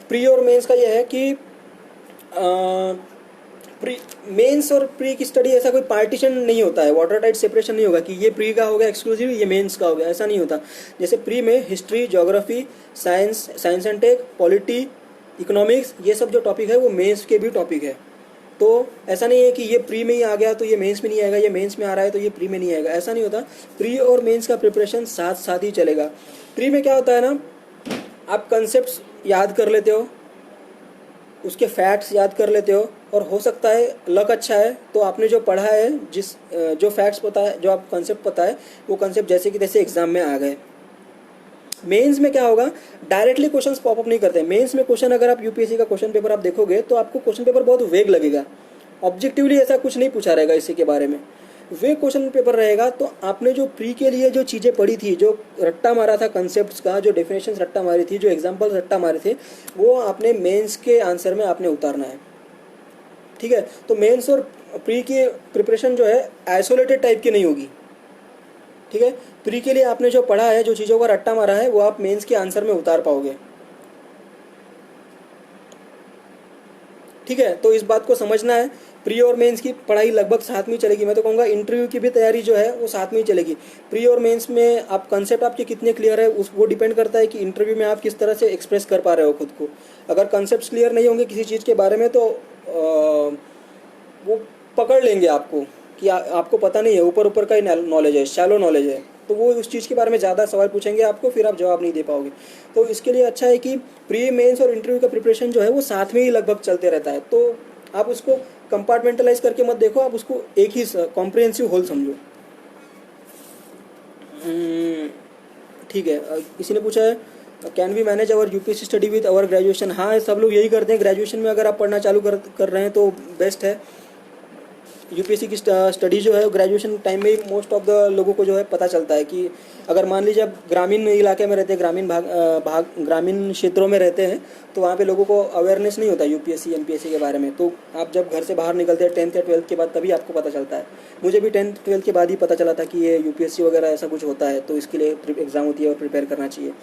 प्री और मेंस का यह है कि प्री मेंस और प्री की स्टडी ऐसा कोई पार्टीशन नहीं होता है, वाटर टाइट सेपरेशन नहीं होगा कि ये प्री का हो गया एक्सक्लूसिव, ये मेंस का हो गया, ऐसा नहीं होता। जैसे प्री में history, geography, science and tech, polity, economics, ये सब जो टॉपिक है वो मेंस के भी टॉपिक है। तो ऐसा नहीं है कि ये प्री में ही आ गया तो ये मेंस में नहीं आएगा, ये मेंस में आ रहा है तो ये प्री में नहीं आएगा, ऐसा नहीं होता। प्री और मेंस का प्रिपरेशन साथ साथ ही चलेगा। प्री में क्या होता है ना, आप कंसेप्ट याद कर लेते हो, उसके फैक्ट्स याद कर लेते हो, और हो सकता है लक अच्छा है तो आपने जो पढ़ा है, जो फैक्ट्स पता है, जो आप कंसेप्ट पता है, वो कंसेप्ट जैसे कि तैसे एग्जाम में आ गए। मेंस में क्या होगा, डायरेक्टली क्वेश्चंस पॉपअप नहीं करते। मेंस में क्वेश्चन, अगर आप यूपीएससी का क्वेश्चन पेपर आप देखोगे तो आपको क्वेश्चन पेपर बहुत वेग लगेगा, ऑब्जेक्टिवली ऐसा कुछ नहीं पूछा रहेगा इसी के बारे में, वे क्वेश्चन पेपर रहेगा। तो आपने जो प्री के लिए जो चीज़ें पढ़ी थी, जो रट्टा मारा था कंसेप्ट्स का, जो डेफिनेशंस रट्टा मारी थी, जो एग्जाम्पल्स रट्टा मारे थे, वो आपने मेंस के आंसर में आपने उतारना है। ठीक है, तो मेंस और प्री की प्रिपरेशन जो है आइसोलेटेड टाइप की नहीं होगी। ठीक है, प्री के लिए आपने जो पढ़ा है, जो चीज़ों का रट्टा मारा है, वो आप मेंस के आंसर में उतार पाओगे। ठीक है, तो इस बात को समझना है। प्री और मेंस की पढ़ाई लगभग साथ में ही चलेगी। मैं तो कहूँगा इंटरव्यू की भी तैयारी जो है वो साथ में ही चलेगी। प्री और मेंस में आप कंसेप्ट आपके कितने क्लियर है वो डिपेंड करता है कि इंटरव्यू में आप किस तरह से एक्सप्रेस कर पा रहे हो खुद को। अगर कंसेप्ट क्लियर नहीं होंगे किसी चीज़ के बारे में तो वो पकड़ लेंगे आपको कि आपको पता नहीं है, ऊपर ऊपर का ही नॉलेज है, शैलो नॉलेज है, तो वो उस चीज़ के बारे में ज़्यादा सवाल पूछेंगे आपको, फिर आप जवाब नहीं दे पाओगे। तो इसके लिए अच्छा है कि प्री मेंस और इंटरव्यू का प्रिपरेशन जो है वो साथ में ही लगभग चलते रहता है। तो आप उसको कंपार्टमेंटलाइज करके मत देखो, आप उसको एक ही कॉम्प्रिहेंसिव होल समझो। ठीक है, किसी ने पूछा है can we manage our UPSC study with our graduation. हाँ, सब लोग यही करते हैं। ग्रेजुएशन में अगर आप पढ़ना चालू कर रहे हैं तो बेस्ट है। यूपीएससी की स्टडी जो है ग्रेजुएशन टाइम में ही मोस्ट ऑफ द लोगों को जो है पता चलता है कि अगर मान लीजिए आप ग्रामीण इलाके में रहते हैं, ग्रामीण क्षेत्रों में रहते हैं, तो वहाँ पे लोगों को अवेयरनेस नहीं होता यूपीएससी एमपीएससी के बारे में। तो आप जब घर से बाहर निकलते हैं 10th या 12th के बाद, तभी आपको पता चलता है। मुझे भी 10th 12th के बाद ही पता चला था कि ये यूपीएससी वगैरह ऐसा कुछ होता है, तो इसके लिए एग्ज़ाम होती है और प्रिपेयर करना चाहिए।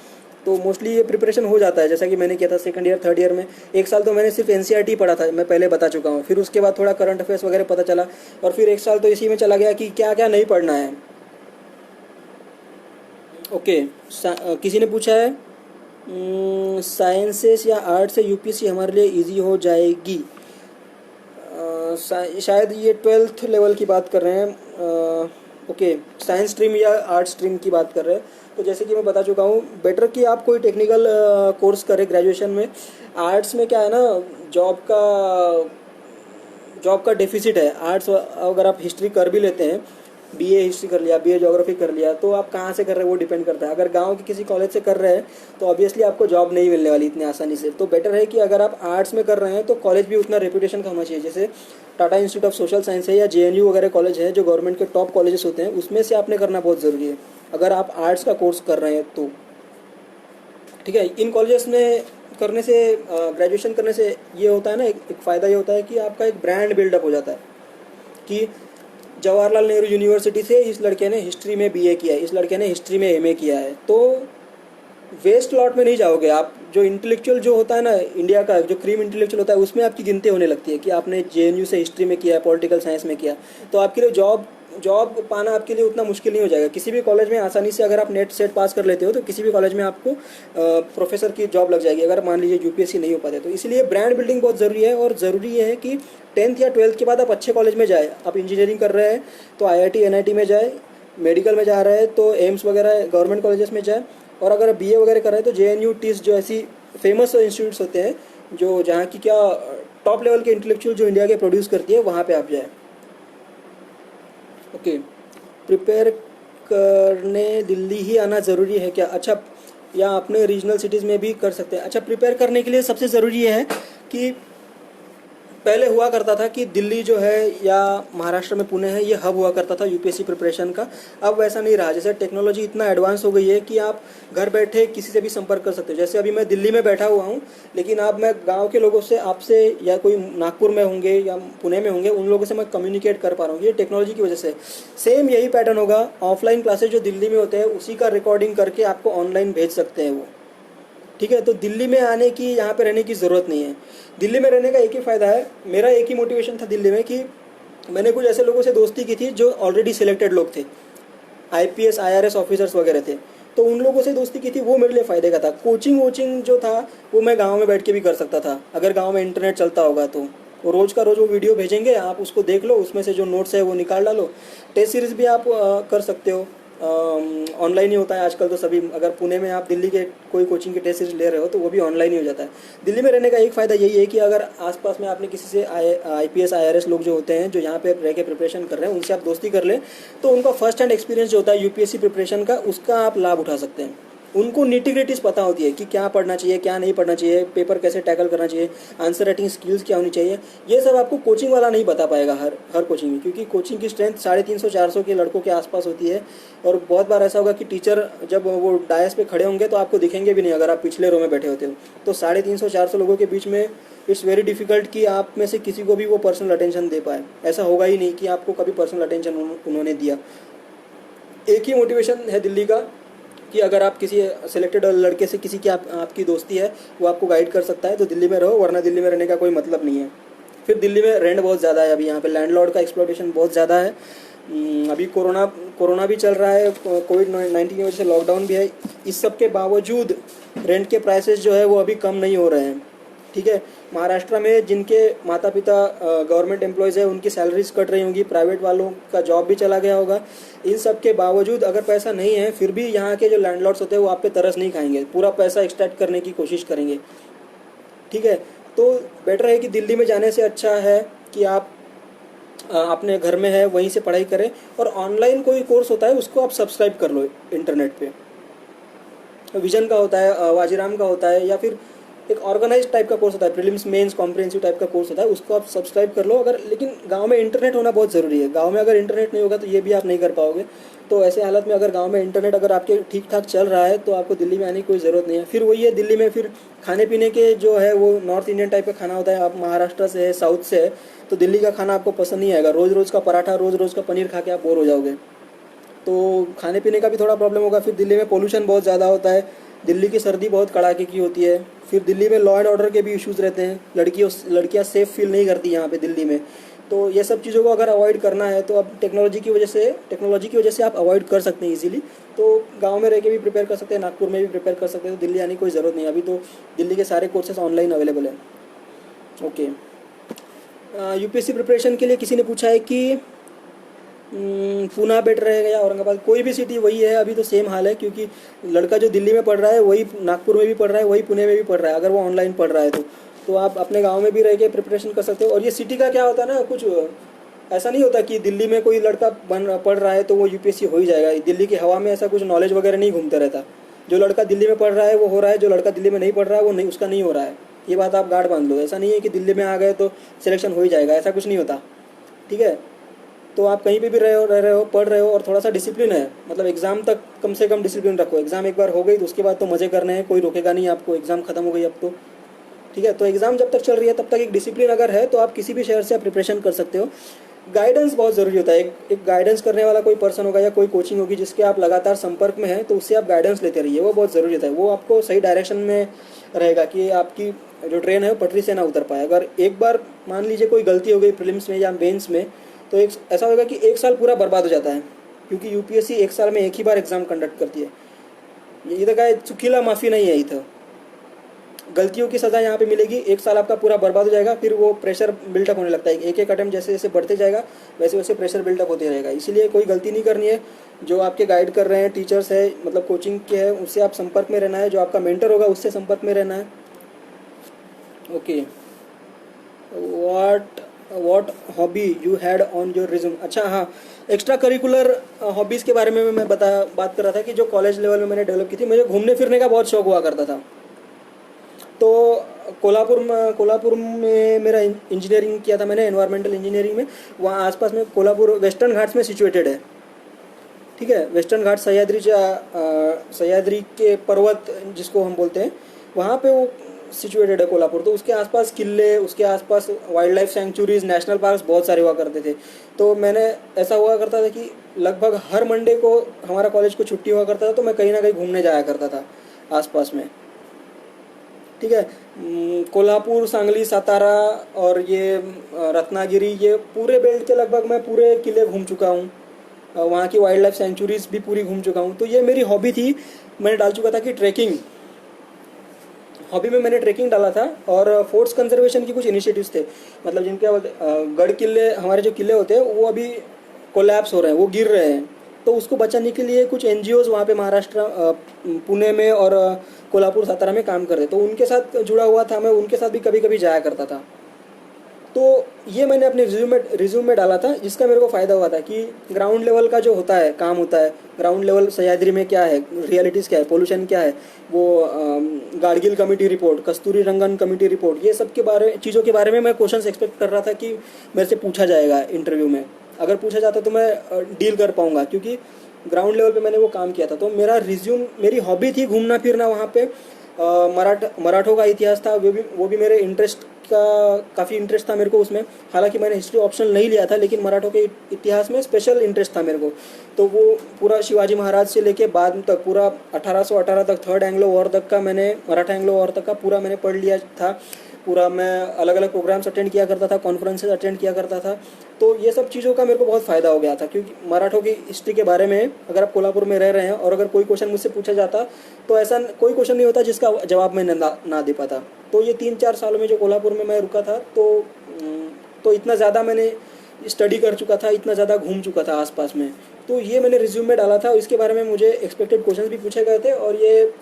तो मोस्टली ये प्रिपरेशन हो जाता है, जैसा कि मैंने किया था सेकंड ईयर थर्ड ईयर में। एक साल तो मैंने सिर्फ एनसीईआरटी पढ़ा था, मैं पहले बता चुका हूँ। फिर उसके बाद थोड़ा करंट अफेयर्स वगैरह पता चला, और फिर एक साल तो इसी में चला गया कि क्या क्या नहीं पढ़ना है। ओके, किसी ने पूछा है साइंसेस या आर्ट से यूपीएससी हमारे लिए इजी हो जाएगी। शायद ये 12th लेवल की बात कर रहे हैं। ओके, साइंस स्ट्रीम या आर्ट स्ट्रीम की बात कर रहे हैं। तो जैसे कि मैं बता चुका हूँ, बेटर कि आप कोई टेक्निकल कोर्स करें ग्रेजुएशन में। आर्ट्स में क्या है ना, जॉब का डेफिसिट है। आर्ट्स अगर आप हिस्ट्री कर भी लेते हैं, बीए हिस्ट्री कर लिया, बीए ज्योग्राफी कर लिया, तो आप कहाँ से कर रहे हैं वो डिपेंड करता है। अगर गांव के किसी कॉलेज से कर रहे हैं तो ऑब्वियसली आपको जॉब नहीं मिलने वाली इतनी आसानी से। तो बेटर है कि अगर आप आर्ट्स में कर रहे हैं तो कॉलेज भी उतना रेपुटेशन का होना चाहिए। जैसे Tata institute of social science है या जेएनयू वगैरह कॉलेज है, जो गवर्नमेंट के टॉप कॉलेजेस होते हैं, उसमें से आपने करना बहुत ज़रूरी है अगर आप आर्ट्स का कोर्स कर रहे हैं तो। ठीक है, इन कॉलेजेस में करने से, ग्रेजुएशन करने से ये होता है ना, एक फ़ायदा ये होता है कि आपका एक ब्रांड बिल्डअप हो जाता है कि जवाहरलाल नेहरू यूनिवर्सिटी से इस लड़के ने हिस्ट्री में बीए किया है, इस लड़के ने हिस्ट्री में एमए किया है। तो वेस्ट लॉट में नहीं जाओगे आप। जो इंटेलेक्चुअल जो होता है ना इंडिया का, जो क्रीम इंटेलेक्चुअल होता है, उसमें आपकी गिनती होने लगती है कि आपने जेएनयू से हिस्ट्री में किया है, पॉलिटिकल साइंस में किया। तो आपके लिए जॉब पाना आपके लिए उतना मुश्किल नहीं हो जाएगा। किसी भी कॉलेज में आसानी से अगर आप नेट सेट पास कर लेते हो तो किसी भी कॉलेज में आपको प्रोफेसर की जॉब लग जाएगी, अगर मान लीजिए यूपीएससी नहीं हो पाते तो। इसलिए ब्रांड बिल्डिंग बहुत ज़रूरी है, और ज़रूरी ये है कि 10th या 12th के बाद आप अच्छे कॉलेज में जाए। आप इंजीनियरिंग कर रहे हैं तो IIT NIT में जाए, मेडिकल में जा रहे हैं तो एम्स वगैरह गवर्नमेंट कॉलेजेस में जाए, और अगर बीए वगैरह कर रहे हैं तो JNU TISS जो ऐसी फेमस इंस्टीट्यूट्स होते हैं जो जहाँ की क्या टॉप लेवल के इंटेलेक्चुअल जो इंडिया के प्रोड्यूस करती है, वहाँ पे आप जाए। ओके, प्रिपेयर करने दिल्ली ही आना ज़रूरी है क्या? अच्छा, या अपने रीजनल सिटीज़ में भी कर सकते हैं। अच्छा, प्रिपेयर करने के लिए सबसे ज़रूरी है कि पहले हुआ करता था कि दिल्ली जो है या महाराष्ट्र में पुणे है, ये हब हुआ करता था यूपीएससी प्रिपरेशन का। अब वैसा नहीं रहा। जैसे टेक्नोलॉजी इतना एडवांस हो गई है कि आप घर बैठे किसी से भी संपर्क कर सकते हो। जैसे अभी मैं दिल्ली में बैठा हुआ हूँ, लेकिन अब मैं गांव के लोगों से, आपसे, या कोई नागपुर में होंगे या पुणे में होंगे, उन लोगों से मैं कम्युनिकेट कर पा रहा हूँ, ये टेक्नोलॉजी की वजह से। सेम यही पैटर्न होगा। ऑफलाइन क्लासेज जो दिल्ली में होते हैं उसी का रिकॉर्डिंग करके आपको ऑनलाइन भेज सकते हैं वो, ठीक है। तो दिल्ली में आने की, यहाँ पे रहने की ज़रूरत नहीं है। दिल्ली में रहने का एक ही फ़ायदा है, मेरा एक ही मोटिवेशन था दिल्ली में, कि मैंने कुछ ऐसे लोगों से दोस्ती की थी जो ऑलरेडी सिलेक्टेड लोग थे, आईपीएस आईआरएस ऑफिसर्स वगैरह थे, तो उन लोगों से दोस्ती की थी, वो मेरे लिए फ़ायदे का था। कोचिंग वोचिंग जो था वो मैं गाँव में बैठ के भी कर सकता था, अगर गाँव में इंटरनेट चलता होगा तो। वो रोज़ का रोज़ वो वीडियो भेजेंगे, आप उसको देख लो, उसमें से जो नोट्स है वो निकाल डालो। टेस्ट सीरीज़ भी आप कर सकते हो, ऑनलाइन ही होता है आजकल तो सभी। अगर पुणे में आप दिल्ली के कोई कोचिंग के टेस्ट सीरीज ले रहे हो तो वो भी ऑनलाइन ही हो जाता है। दिल्ली में रहने का एक फ़ायदा यही है कि अगर आसपास में आपने किसी से आईपीएस आईआरएस लोग जो होते हैं, जो यहाँ पे रह के प्रिपरेशन कर रहे हैं, उनसे आप दोस्ती कर लें, तो उनका फर्स्ट हैंड एक्सपीरियंस जो होता है यूपीएससी प्रिपरेशन का, उसका आप लाभ उठा सकते हैं। उनको निटी-ग्रिटीज़ पता होती है कि क्या पढ़ना चाहिए, क्या नहीं पढ़ना चाहिए, पेपर कैसे टैकल करना चाहिए, आंसर राइटिंग स्किल्स क्या होनी चाहिए। ये सब आपको कोचिंग वाला नहीं बता पाएगा हर कोचिंग में, क्योंकि कोचिंग की स्ट्रेंथ 350-400 के लड़कों के आसपास होती है। और बहुत बार ऐसा होगा कि टीचर जब वो डायस पे खड़े होंगे तो आपको दिखेंगे भी नहीं, अगर आप पिछले रो में बैठे होते हो। तो 350-400 लोगों के बीच में इट्स वेरी डिफिकल्ट कि आप में से किसी को भी वो पर्सनल अटेंशन दे पाए। ऐसा होगा ही नहीं कि आपको कभी पर्सनल अटेंशन उन्होंने दिया। एक ही मोटिवेशन है दिल्ली का कि अगर आप किसी सिलेक्टेड लड़के से किसी की आपकी दोस्ती है, वो आपको गाइड कर सकता है, तो दिल्ली में रहो, वरना दिल्ली में रहने का कोई मतलब नहीं है। फिर दिल्ली में रेंट बहुत ज़्यादा है, अभी यहाँ पे लैंडलॉर्ड का एक्सप्लॉयटेशन बहुत ज़्यादा है। अभी कोरोना भी चल रहा है, कोविड-19 की वजह से लॉकडाउन भी है। इस सब के बावजूद रेंट के प्राइसेस जो है वो अभी कम नहीं हो रहे हैं, ठीक है। महाराष्ट्र में जिनके माता पिता गवर्नमेंट एम्प्लॉयज़ है, उनकी सैलरीज कट रही होंगी, प्राइवेट वालों का जॉब भी चला गया होगा। इन सब के बावजूद अगर पैसा नहीं है, फिर भी यहाँ के जो लैंडलॉर्ड्स होते हैं वो आप पे तरस नहीं खाएंगे, पूरा पैसा एक्सट्रैक्ट करने की कोशिश करेंगे, ठीक है। तो बेटर है कि दिल्ली में जाने से अच्छा है कि आप अपने घर में है वहीं से पढ़ाई करें, और ऑनलाइन कोई कोर्स होता है उसको आप सब्सक्राइब कर लो इंटरनेट पे। विजन का होता है, वाजीराम का होता है, या फिर एक ऑर्गेनाइज टाइप का कोर्स होता है, प्रीलिम्स मेंस कॉम्प्रिहेंसिव टाइप का कोर्स होता है, उसको आप सब्सक्राइब कर लो। अगर, लेकिन गांव में इंटरनेट होना बहुत ज़रूरी है। गांव में अगर इंटरनेट नहीं होगा तो ये भी आप नहीं कर पाओगे। तो ऐसे हालत में अगर गांव में इंटरनेट अगर आपके ठीक ठाक चल रहा है तो आपको दिल्ली में आने की कोई ज़रूरत नहीं है। फिर वही है, दिल्ली में फिर खाने पीने के जो है वो नॉर्थ इंडियन टाइप का खाना होता है। आप महाराष्ट्र से है, साउथ से है, तो दिल्ली का खाना आपको पसंद नहीं आएगा। रोज़ रोज़ का पराठा, रोज़ रोज़ का पनीर खा के आप बोर हो जाओगे, तो खाने पीने का भी थोड़ा प्रॉब्लम होगा। फिर दिल्ली में पोल्यूशन बहुत ज़्यादा होता है, दिल्ली की सर्दी बहुत कड़ाके की होती है। फिर दिल्ली में लॉ एंड ऑर्डर के भी इश्यूज़ रहते हैं, लड़कियां सेफ़ फील नहीं करती यहाँ पे दिल्ली में। तो ये सब चीज़ों को अगर अवॉइड करना है तो अब टेक्नोलॉजी की वजह से आप अवॉइड कर सकते हैं इजीली। तो गांव में रह के भी प्रिपेयर कर सकते हैं, नागपुर में भी प्रिपेयर कर सकते हैं, तो दिल्ली आने की कोई ज़रूरत नहीं है। अभी तो दिल्ली के सारे कोर्सेज ऑनलाइन अवेलेबल हैं। ओके, यूपीएससी प्रिपरेशन के लिए किसी ने पूछा है कि पुणे बेटर रहेगा या औरंगाबाद, कोई भी सिटी वही है, अभी तो सेम हाल है। क्योंकि लड़का जो दिल्ली में पढ़ रहा है वही नागपुर में भी पढ़ रहा है, वही पुणे में भी पढ़ रहा है, अगर वो ऑनलाइन पढ़ रहा है तो आप अपने गांव में भी रह के प्रिपरेशन कर सकते हो। और ये सिटी का क्या होता है ना, कुछ ऐसा नहीं होता कि दिल्ली में कोई लड़का पढ़ रहा है तो वो यूपीएससी हो ही जाएगा। दिल्ली की हवा में ऐसा कुछ नॉलेज वगैरह नहीं घूमता रहता। जो लड़का दिल्ली में पढ़ रहा है वो हो रहा है, जो लड़का दिल्ली में नहीं पढ़ रहा है वो नहीं, उसका नहीं हो रहा है। ये बात आप गार्ड बांध लो। ऐसा नहीं है कि दिल्ली में आ गए तो सिलेक्शन हो ही जाएगा, ऐसा कुछ नहीं होता, ठीक है। तो आप कहीं पे भी रह रहे हो, पढ़ रहे हो, और थोड़ा सा डिसिप्लिन है, मतलब एग्ज़ाम तक कम से कम डिसिप्लिन रखो। एग्ज़ाम एक बार हो गई तो उसके बाद तो मज़े करने हैं, कोई रोकेगा नहीं आपको। एग्ज़ाम खत्म हो गई अब तो, ठीक है। तो एग्ज़ाम जब तक चल रही है तब तक एक डिसिप्लिन अगर है तो आप किसी भी शहर से आप प्रिपरेशन कर सकते हो। गाइडेंस बहुत ज़रूरी होता है। एक गाइडेंस करने वाला कोई पर्सन होगा या कोई कोचिंग होगी जिसके आप लगातार संपर्क में हैं, तो उससे आप गाइडेंस लेते रहिए, वो बहुत ज़रूरी होता है। वो आपको सही डायरेक्शन में रहेगा कि आपकी जो ट्रेन है वो पटरी से ना उतर पाए। अगर एक बार मान लीजिए कोई गलती हो गई प्रीलिम्स में या मेंस में, तो ऐसा होगा कि एक साल पूरा बर्बाद हो जाता है। क्योंकि यूपीएससी एक साल में एक ही बार एग्ज़ाम कंडक्ट करती है। इधर का चुकीला माफ़ी नहीं है, इधर गलतियों की सज़ा यहाँ पे मिलेगी। एक साल आपका पूरा बर्बाद हो जाएगा। फिर वो प्रेशर बिल्टअप होने लगता है, एक एक अटेम्प्ट जैसे जैसे बढ़ते जाएगा वैसे वैसे प्रेशर बिल्टअप होते रहेगा। इसीलिए कोई गलती नहीं करनी है। जो आपके गाइड कर रहे हैं टीचर्स है, मतलब कोचिंग के हैं, उससे आप संपर्क में रहना है। जो आपका मेंटर होगा उससे संपर्क में रहना है। Okay, what hobby you had on your resume. अच्छा हाँ, एक्स्ट्रा करिकुलर हॉबीज़ के बारे में मैं बात कर रहा था कि जो कॉलेज लेवल में मैंने डेवलप की थी। मुझे घूमने फिरने का बहुत शौक हुआ करता था। तो कोल्हापुर में मेरा इंजीनियरिंग किया था मैंने, एनवायरमेंटल इंजीनियरिंग में। वहाँ आसपास में कोल्हापुर वेस्टर्न घाट्स में सिचुएटेड है, ठीक है। वेस्टर्न घाट सह्याद्री के पर्वत जिसको हम बोलते हैं, वहाँ पे वो सिचुएटेड है कोल्हापुर। तो उसके आसपास किले, उसके आसपास wild life sanctuaries, national parks बहुत सारे हुआ करते थे। तो मैंने ऐसा हुआ करता था कि लगभग हर मंडे को हमारा कॉलेज को छुट्टी हुआ करता था, तो मैं कहीं ना कहीं घूमने जाया करता था आसपास में, ठीक है। कोल्हापुर, सांगली, सातारा और ये रत्नागिरी, ये पूरे बेल्ट के लगभग मैं पूरे किले घूम चुका हूँ। वहाँ की वाइल्ड लाइफ सेंचुरीज भी पूरी घूम चुका हूँ। तो ये मेरी हॉबी थी। मैंने डाल चुका था कि ट्रैकिंग, हॉबी में मैंने ट्रैकिंग डाला था। और फोर्ट्स कंजर्वेशन की कुछ इनिशिएटिव्स थे, मतलब जिनके गढ़ किले, हमारे जो किले होते हैं वो अभी कोलैप्स हो रहे हैं, वो गिर रहे हैं। तो उसको बचाने के लिए कुछ एनजीओज वहाँ पे महाराष्ट्र, पुणे में और कोल्हापुर, सातारा में काम कर रहे, तो उनके साथ जुड़ा हुआ था मैं, उनके साथ भी कभी कभी जाया करता था। तो ये मैंने अपने रिज्यूम में डाला था, जिसका मेरे को फ़ायदा हुआ था कि ग्राउंड लेवल का जो होता है, काम होता है ग्राउंड लेवल, सह्याद्री में क्या है, रियलिटीज़ क्या है, पोल्यूशन क्या है, वो गाडगिल कमेटी रिपोर्ट, कस्तूरी रंगन कमेटी रिपोर्ट, ये सब के चीज़ों के बारे में मैं क्वेश्चंस एक्सपेक्ट कर रहा था कि मेरे से पूछा जाएगा इंटरव्यू में। अगर पूछा जाता तो मैं डील कर पाऊँगा, क्योंकि ग्राउंड लेवल पे मैंने वो काम किया था। तो मेरी हॉबी थी घूमना फिरना। वहाँ पे मराठों का इतिहास था, वो भी मेरे इंटरेस्ट का काफ़ी इंटरेस्ट था मेरे को उसमें। हालांकि मैंने हिस्ट्री ऑप्शनल नहीं लिया था, लेकिन मराठों के इतिहास में स्पेशल इंटरेस्ट था मेरे को। तो वो पूरा शिवाजी महाराज से लेके बाद तक, पूरा 1818 तक, थर्ड एंग्लो वॉर तक का, मैंने मराठा एंग्लो वॉर तक का पूरा मैंने पढ़ लिया था। पूरा मैं अलग अलग प्रोग्राम्स अटेंड किया करता था, कॉन्फ्रेंसेस अटेंड किया करता था। तो ये सब चीज़ों का मेरे को बहुत फ़ायदा हो गया था, क्योंकि मराठों की हिस्ट्री के बारे में अगर आप कोल्हापुर में रह रहे हैं और अगर कोई क्वेश्चन मुझसे पूछा जाता, तो ऐसा कोई क्वेश्चन नहीं होता जिसका जवाब मैं ना दे पाता। तो ये 3-4 सालों में जो कोल्हापुर में मैं रुका था, तो इतना ज़्यादा मैंने स्टडी कर चुका था, इतना ज़्यादा घूम चुका था आसपास में। तो ये मैंने रिज्यूम में डाला था। इसके बारे में मुझे एक्सपेक्टेड क्वेश्चन भी पूछे गए थे, और ये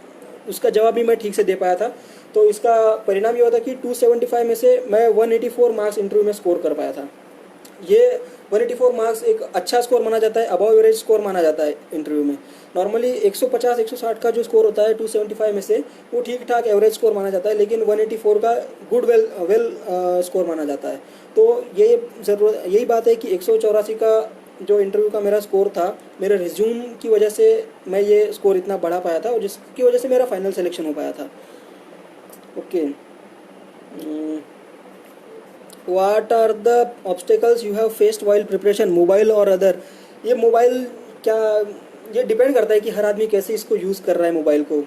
उसका जवाब भी मैं ठीक से दे पाया था। तो इसका परिणाम ये होता कि 275 में से मैं 184 मार्क्स इंटरव्यू में स्कोर कर पाया था। ये 184 मार्क्स एक अच्छा स्कोर माना जाता है, अबव एवरेज स्कोर माना जाता है इंटरव्यू में। नॉर्मली 150-160 का जो स्कोर होता है 275 में से, वो ठीक ठाक एवरेज स्कोर माना जाता है, लेकिन 184 का गुड वेल स्कोर माना जाता है। तो यही बात है कि 184 का जो इंटरव्यू का मेरा स्कोर था, मेरे रिज्यूम की वजह से मैं ये स्कोर इतना बढ़ा पाया था, और जिसकी वजह से मेरा फाइनल सिलेक्शन हो पाया था। Okay, what are the obstacles you have faced while preparation, mobile और अदर। ये मोबाइल क्या, ये डिपेंड करता है कि हर आदमी कैसे इसको यूज़ कर रहा है मोबाइल को।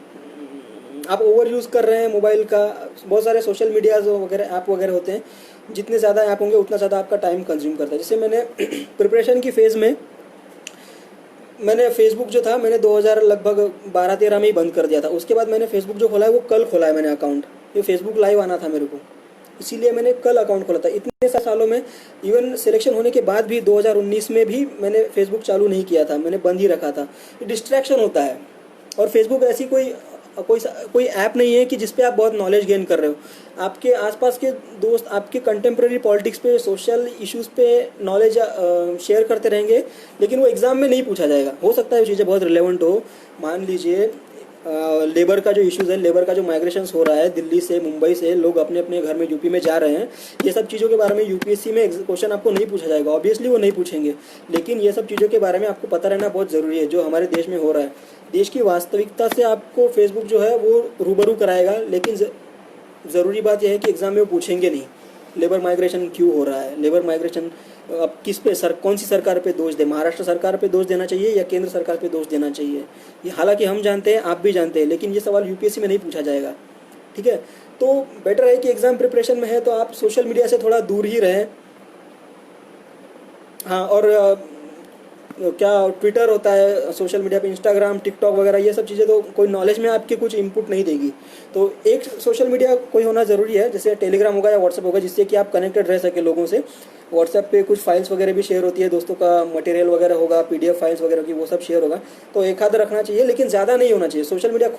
आप ओवर यूज़ कर रहे हैं मोबाइल का, बहुत सारे सोशल मीडियाज़ वगैरह ऐप वगैरह होते हैं, जितने ज़्यादा ऐप होंगे उतना ज़्यादा आपका टाइम कंज्यूम करता है। जैसे मैंने प्रिपरेशन की फ़ेज़ में मैंने फेसबुक जो था, मैंने 2000 लगभग 12-13 में ही बंद कर दिया था। उसके बाद मैंने फेसबुक जो खोला है वो कल खोला है मैंने अकाउंट। ये फेसबुक लाइव आना था मेरे को, इसीलिए मैंने कल अकाउंट खोला था। इतने सालों में, इवन सिलेक्शन होने के बाद भी 2019 में भी मैंने फेसबुक चालू नहीं किया था, मैंने बंद ही रखा था। डिस्ट्रैक्शन होता है, और फेसबुक ऐसी कोई ऐप नहीं है कि जिस पे आप बहुत नॉलेज गेन कर रहे हो। आपके आसपास के दोस्त आपके कंटेम्प्रेरी पॉलिटिक्स पे, सोशल इश्यूज़ पे नॉलेज शेयर करते रहेंगे, लेकिन वो एग्ज़ाम में नहीं पूछा जाएगा। हो सकता है वो चीज़ें बहुत रिलेवेंट हो। मान लीजिए लेबर का जो इश्यूज़ है, लेबर का जो माइग्रेशन हो रहा है दिल्ली से, मुंबई से, लोग अपने अपने घर में यूपी में जा रहे हैं, ये सब चीज़ों के बारे में यूपीएससी में क्वेश्चन आपको नहीं पूछा जाएगा, ऑब्वियसली वो नहीं पूछेंगे। लेकिन ये सब चीज़ों के बारे में आपको पता रहना बहुत ज़रूरी है, जो हमारे देश में हो रहा है। देश की वास्तविकता से आपको फेसबुक जो है वो रूबरू कराएगा, लेकिन ज़रूरी बात यह है कि एग्ज़ाम में वो पूछेंगे नहीं लेबर माइग्रेशन क्यों हो रहा है। लेबर माइग्रेशन अब किस पे कौन सी सरकार पे दोष दे, महाराष्ट्र सरकार पे दोष देना चाहिए या केंद्र सरकार पे दोष देना चाहिए, ये हालांकि हम जानते हैं, आप भी जानते हैं, लेकिन ये सवाल यूपीएससी में नहीं पूछा जाएगा। ठीक है, तो बेटर है कि एग्ज़ाम प्रिपरेशन में है तो आप सोशल मीडिया से थोड़ा दूर ही रहें। हाँ, और क्या ट्विटर होता है सोशल मीडिया पे, इंस्टाग्राम, टिकटॉक वगैरह, ये सब चीज़ें तो कोई नॉलेज में आपके कुछ इनपुट नहीं देगी। तो एक सोशल मीडिया कोई होना ज़रूरी है, जैसे टेलीग्राम होगा या व्हाट्सएप होगा, जिससे कि आप कनेक्टेड रह सके लोगों से। व्हाट्सएप पे कुछ फाइल्स वगैरह भी शेयर होती है, दोस्तों का मटेरियल वगैरह होगा, पीडीएफ फाइल्स वगैरह की, वो सब शेयर होगा। तो एक आधा रखना चाहिए, लेकिन ज़्यादा नहीं होना चाहिए। सोशल मीडिया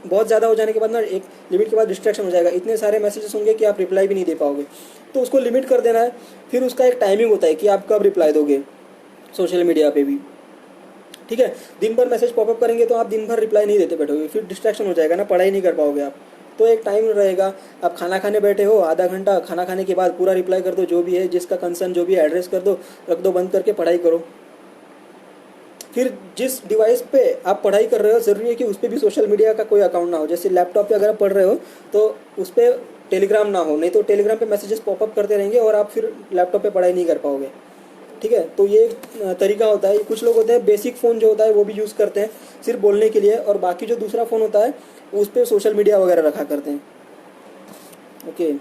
बहुत ज़्यादा हो जाने के बाद ना, एक लिमिट के बाद डिस्ट्रैक्शन हो जाएगा। इतने सारे मैसेजेस होंगे कि आप रिप्लाई भी नहीं दे पाओगे, तो उसको लिमिट कर देना है। फिर उसका एक टाइमिंग होता है कि आप कब रिप्लाई दोगे सोशल मीडिया पे भी। ठीक है, दिन भर मैसेज पॉपअप करेंगे तो आप दिन भर रिप्लाई नहीं देते बैठोगे, फिर डिस्ट्रैक्शन हो जाएगा ना, पढ़ाई नहीं कर पाओगे आप। तो एक टाइम रहेगा, आप खाना खाने बैठे हो, आधा घंटा खाना खाने के बाद पूरा रिप्लाई कर दो, जो भी है जिसका कंसर्न जो भी है एड्रेस कर दो, रख दो बंद करके पढ़ाई करो। फिर जिस डिवाइस पे आप पढ़ाई कर रहे हो ज़रूरी है कि उस पर भी सोशल मीडिया का कोई अकाउंट ना हो। जैसे लैपटॉप पे अगर आप पढ़ रहे हो तो उस पर टेलीग्राम ना हो, नहीं तो टेलीग्राम पे मैसेजेस पॉपअप करते रहेंगे और आप फिर लैपटॉप पे पढ़ाई नहीं कर पाओगे। ठीक है, तो ये एक तरीका होता है। कुछ लोग होते हैं बेसिक फ़ोन जो होता है वो भी यूज़ करते हैं सिर्फ बोलने के लिए, और बाकी जो दूसरा फ़ोन होता है उस पर सोशल मीडिया वगैरह रखा करते हैं। ओके,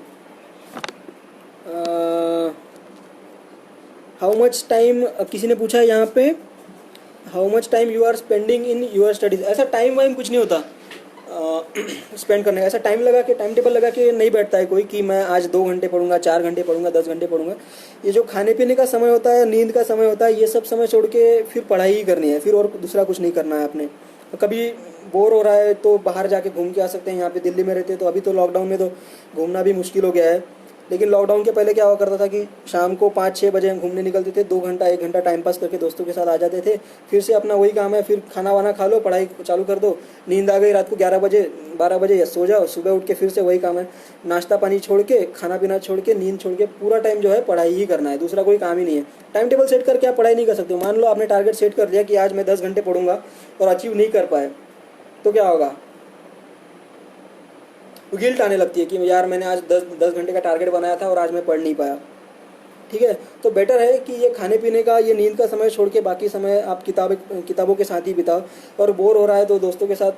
हाउ मच टाइम, किसी ने पूछा है यहाँ पे, how much time you are spending in your studies. ऐसा टाइम वाइम कुछ नहीं होता स्पेंड करने का। ऐसा टाइम लगा के, टाइम टेबल लगा के नहीं बैठता है कोई कि मैं आज 2 घंटे पढ़ूंगा, 4 घंटे पढ़ूंगा, 10 घंटे पढ़ूंगा। ये जो खाने पीने का समय होता है, नींद का समय होता है, ये सब समय छोड़ के फिर पढ़ाई ही करनी है, फिर और दूसरा कुछ नहीं करना है आपने। कभी बोर हो रहा है तो बाहर जाके घूम के आ सकते हैं। यहाँ पे दिल्ली में रहते हैं तो अभी तो लॉकडाउन में तो घूमना भी मुश्किल हो गया है, लेकिन लॉकडाउन के पहले क्या हुआ करता था कि शाम को 5-6 बजे हम घूमने निकलते थे, 2 घंटा 1 घंटा टाइम पास करके दोस्तों के साथ आ जाते थे। फिर से अपना वही काम है, फिर खाना वाना खा लो, पढ़ाई चालू कर दो, नींद आ गई रात को 11 बजे 12 बजे या सो जाओ, सुबह उठ के फिर से वही काम है, नाश्ता पानी छोड़ के, खाना पीना छोड़ के, नींद छोड़ के पूरा टाइम जो है पढ़ाई ही करना है, दूसरा कोई काम ही नहीं है। टाइम टेबल सेट करके आप पढ़ाई नहीं कर सकते हो। मान लो आपने टारगेट सेट कर दिया कि आज मैं 10 घंटे पढ़ूंगा और अचीव नहीं कर पाए तो क्या होगा? गिल्ट आने लगती है कि यार मैंने आज 10 घंटे का टारगेट बनाया था और आज मैं पढ़ नहीं पाया। ठीक है, तो बेटर है कि ये खाने पीने का, ये नींद का समय छोड़ के बाकी समय आप किताबों के साथ ही बिताओ। और बोर हो रहा है तो दोस्तों के साथ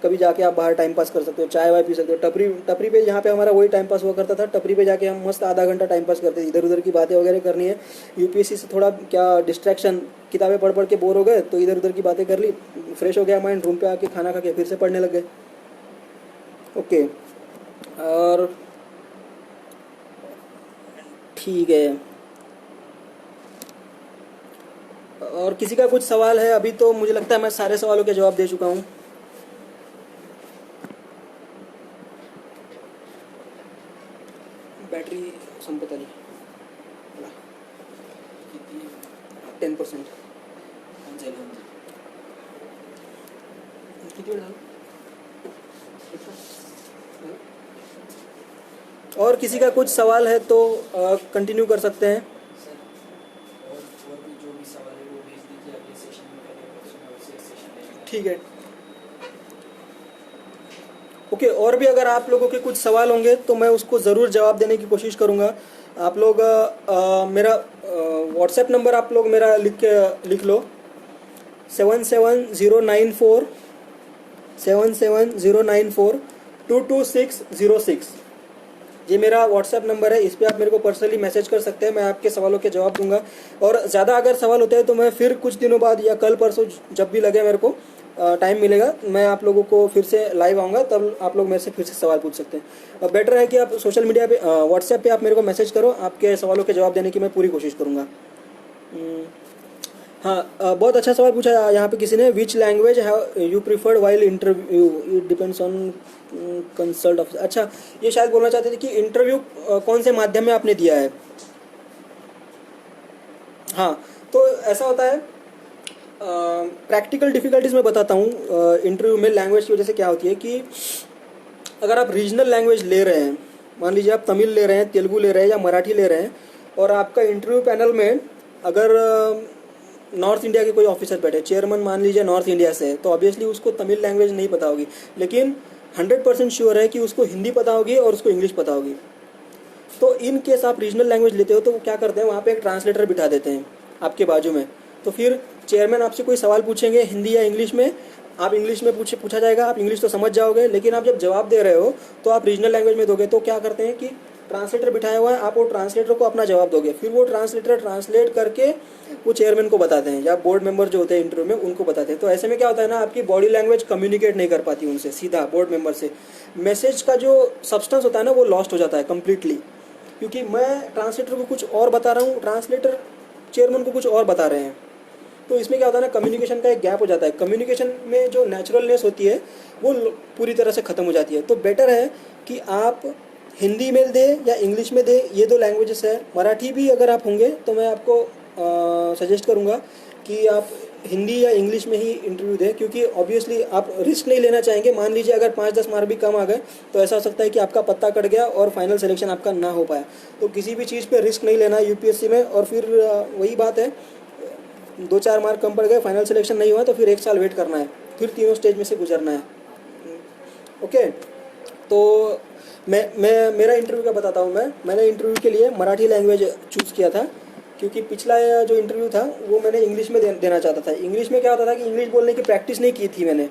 कभी जाके आप बाहर टाइम पास कर सकते हो, चाय वाय पी सकते हो। टपरी पे, जहाँ पे हमारा वही टाइम पास हुआ करता था, टपरी पे जाके हम मस्त आधा घंटा टाइम पास करते थे। इधर उधर की बातें वगैरह करनी है, यूपीएससी से थोड़ा क्या डिस्ट्रैक्शन, किताबें पढ़ पढ़ के बोर हो गए तो इधर उधर की बातें कर ली, फ्रेश हो गया माइंड, रूम पे आके खाना खा के फिर से पढ़ने लग गए। ओके, और ठीक है, और किसी का कुछ सवाल है? अभी तो मुझे लगता है मैं सारे सवालों के जवाब दे चुका हूँ। बैटरी संपत आली 10%. किती वेळ झाला? और किसी का कुछ सवाल है तो कंटिन्यू कर सकते हैं। सर और भी जो भी सवाल है वो भेज दीजिए, अगले सेशन में करेंगे, उसमें उससे सेशन लेंगे। ठीक है, ओके। और भी अगर आप लोगों के कुछ सवाल होंगे तो मैं उसको ज़रूर जवाब देने की कोशिश करूँगा। आप लोग मेरा व्हाट्सएप नंबर आप लोग मेरा लिख लो 7709422606। ये मेरा व्हाट्सएप नंबर है, इस पर आप मेरे को पर्सनली मैसेज कर सकते हैं, मैं आपके सवालों के जवाब दूंगा। और ज़्यादा अगर सवाल होते हैं तो मैं फिर कुछ दिनों बाद या कल परसों जब भी लगे मेरे को टाइम मिलेगा, मैं आप लोगों को फिर से लाइव आऊँगा, तब आप लोग मेरे से फिर से सवाल पूछ सकते हैं। और बेटर है कि आप सोशल मीडिया पे, व्हाट्सएप पे आप मेरे को मैसेज करो, आपके सवालों के जवाब देने की मैं पूरी कोशिश करूँगा। हाँ, बहुत अच्छा सवाल पूछा यहाँ पे किसी ने, which language have you preferred while interview, it depends on consult of. अच्छा, ये शायद बोलना चाहते थे कि इंटरव्यू कौन से माध्यम में आपने दिया है। हाँ, तो ऐसा होता है, प्रैक्टिकल डिफ़िकल्टीज मैं बताता हूँ इंटरव्यू में लैंग्वेज की वजह से क्या होती है कि अगर आप रीजनल लैंग्वेज ले रहे हैं, मान लीजिए आप तमिल ले रहे हैं, तेलुगु ले रहे हैं या मराठी ले रहे हैं, और आपका इंटरव्यू पैनल में अगर नॉर्थ इंडिया के कोई ऑफिसर बैठे, चेयरमैन मान लीजिए नॉर्थ इंडिया से है, तो ऑब्वियसली उसको तमिल लैंग्वेज नहीं पता होगी, लेकिन 100% श्योर है कि उसको हिंदी पता होगी और उसको इंग्लिश पता होगी। तो इन केस आप रीजनल लैंग्वेज लेते हो तो क्या करते हैं, वहाँ पे एक ट्रांसलेटर बिठा देते हैं आपके बाजू में। तो फिर चेयरमैन आपसे कोई सवाल पूछेंगे हिंदी या इंग्लिश में, आप इंग्लिश में पूछा जाएगा, आप इंग्लिश तो समझ जाओगे, लेकिन आप जब जवाब दे रहे हो तो आप रीजनल लैंग्वेज में दोगे। तो क्या करते हैं कि ट्रांसलेटर बिठाया हुआ है, आप वो ट्रांसलेटर को अपना जवाब दोगे, फिर वो ट्रांसलेटर ट्रांसलेट करके वो चेयरमैन को बताते हैं या बोर्ड मेंबर जो होते हैं इंटरव्यू में उनको बताते हैं। तो ऐसे में क्या होता है ना, आपकी बॉडी लैंग्वेज कम्युनिकेट नहीं कर पाती उनसे सीधा बोर्ड मेंबर से, मैसेज का जो सब्सटेंस होता है ना वो लॉस्ट हो जाता है कम्प्लीटली, क्योंकि मैं ट्रांसलेटर को कुछ और बता रहा हूँ, ट्रांसलेटर चेयरमैन को कुछ और बता रहे हैं। तो इसमें क्या होता है ना, कम्युनिकेशन का एक गैप हो जाता है, कम्युनिकेशन में जो नेचुरलनेस होती है वो पूरी तरह से ख़त्म हो जाती है। तो बेटर है कि आप हिंदी में दे या इंग्लिश में दे, ये 2 लैंग्वेजेस है। मराठी भी अगर आप होंगे तो मैं आपको सजेस्ट करूँगा कि आप हिंदी या इंग्लिश में ही इंटरव्यू दें, क्योंकि ऑब्वियसली आप रिस्क नहीं लेना चाहेंगे। मान लीजिए अगर 5-10 मार्क भी कम आ गए तो ऐसा हो सकता है कि आपका पत्ता कट गया और फाइनल सिलेक्शन आपका ना हो पाया। तो किसी भी चीज़ पे रिस्क नहीं लेना है यूपीएससी में। और फिर वही बात है, 2-4 मार्क कम पड़ गए, फाइनल सिलेक्शन नहीं हुआ तो फिर 1 साल वेट करना है, फिर तीनों स्टेज में से गुजरना है। ओके, तो मैं मेरा इंटरव्यू का बताता हूँ। मैंने इंटरव्यू के लिए मराठी लैंग्वेज चूज़ किया था, क्योंकि पिछला जो इंटरव्यू था वो मैंने इंग्लिश में देना चाहता था। इंग्लिश में क्या होता था कि इंग्लिश बोलने की प्रैक्टिस नहीं की थी मैंने,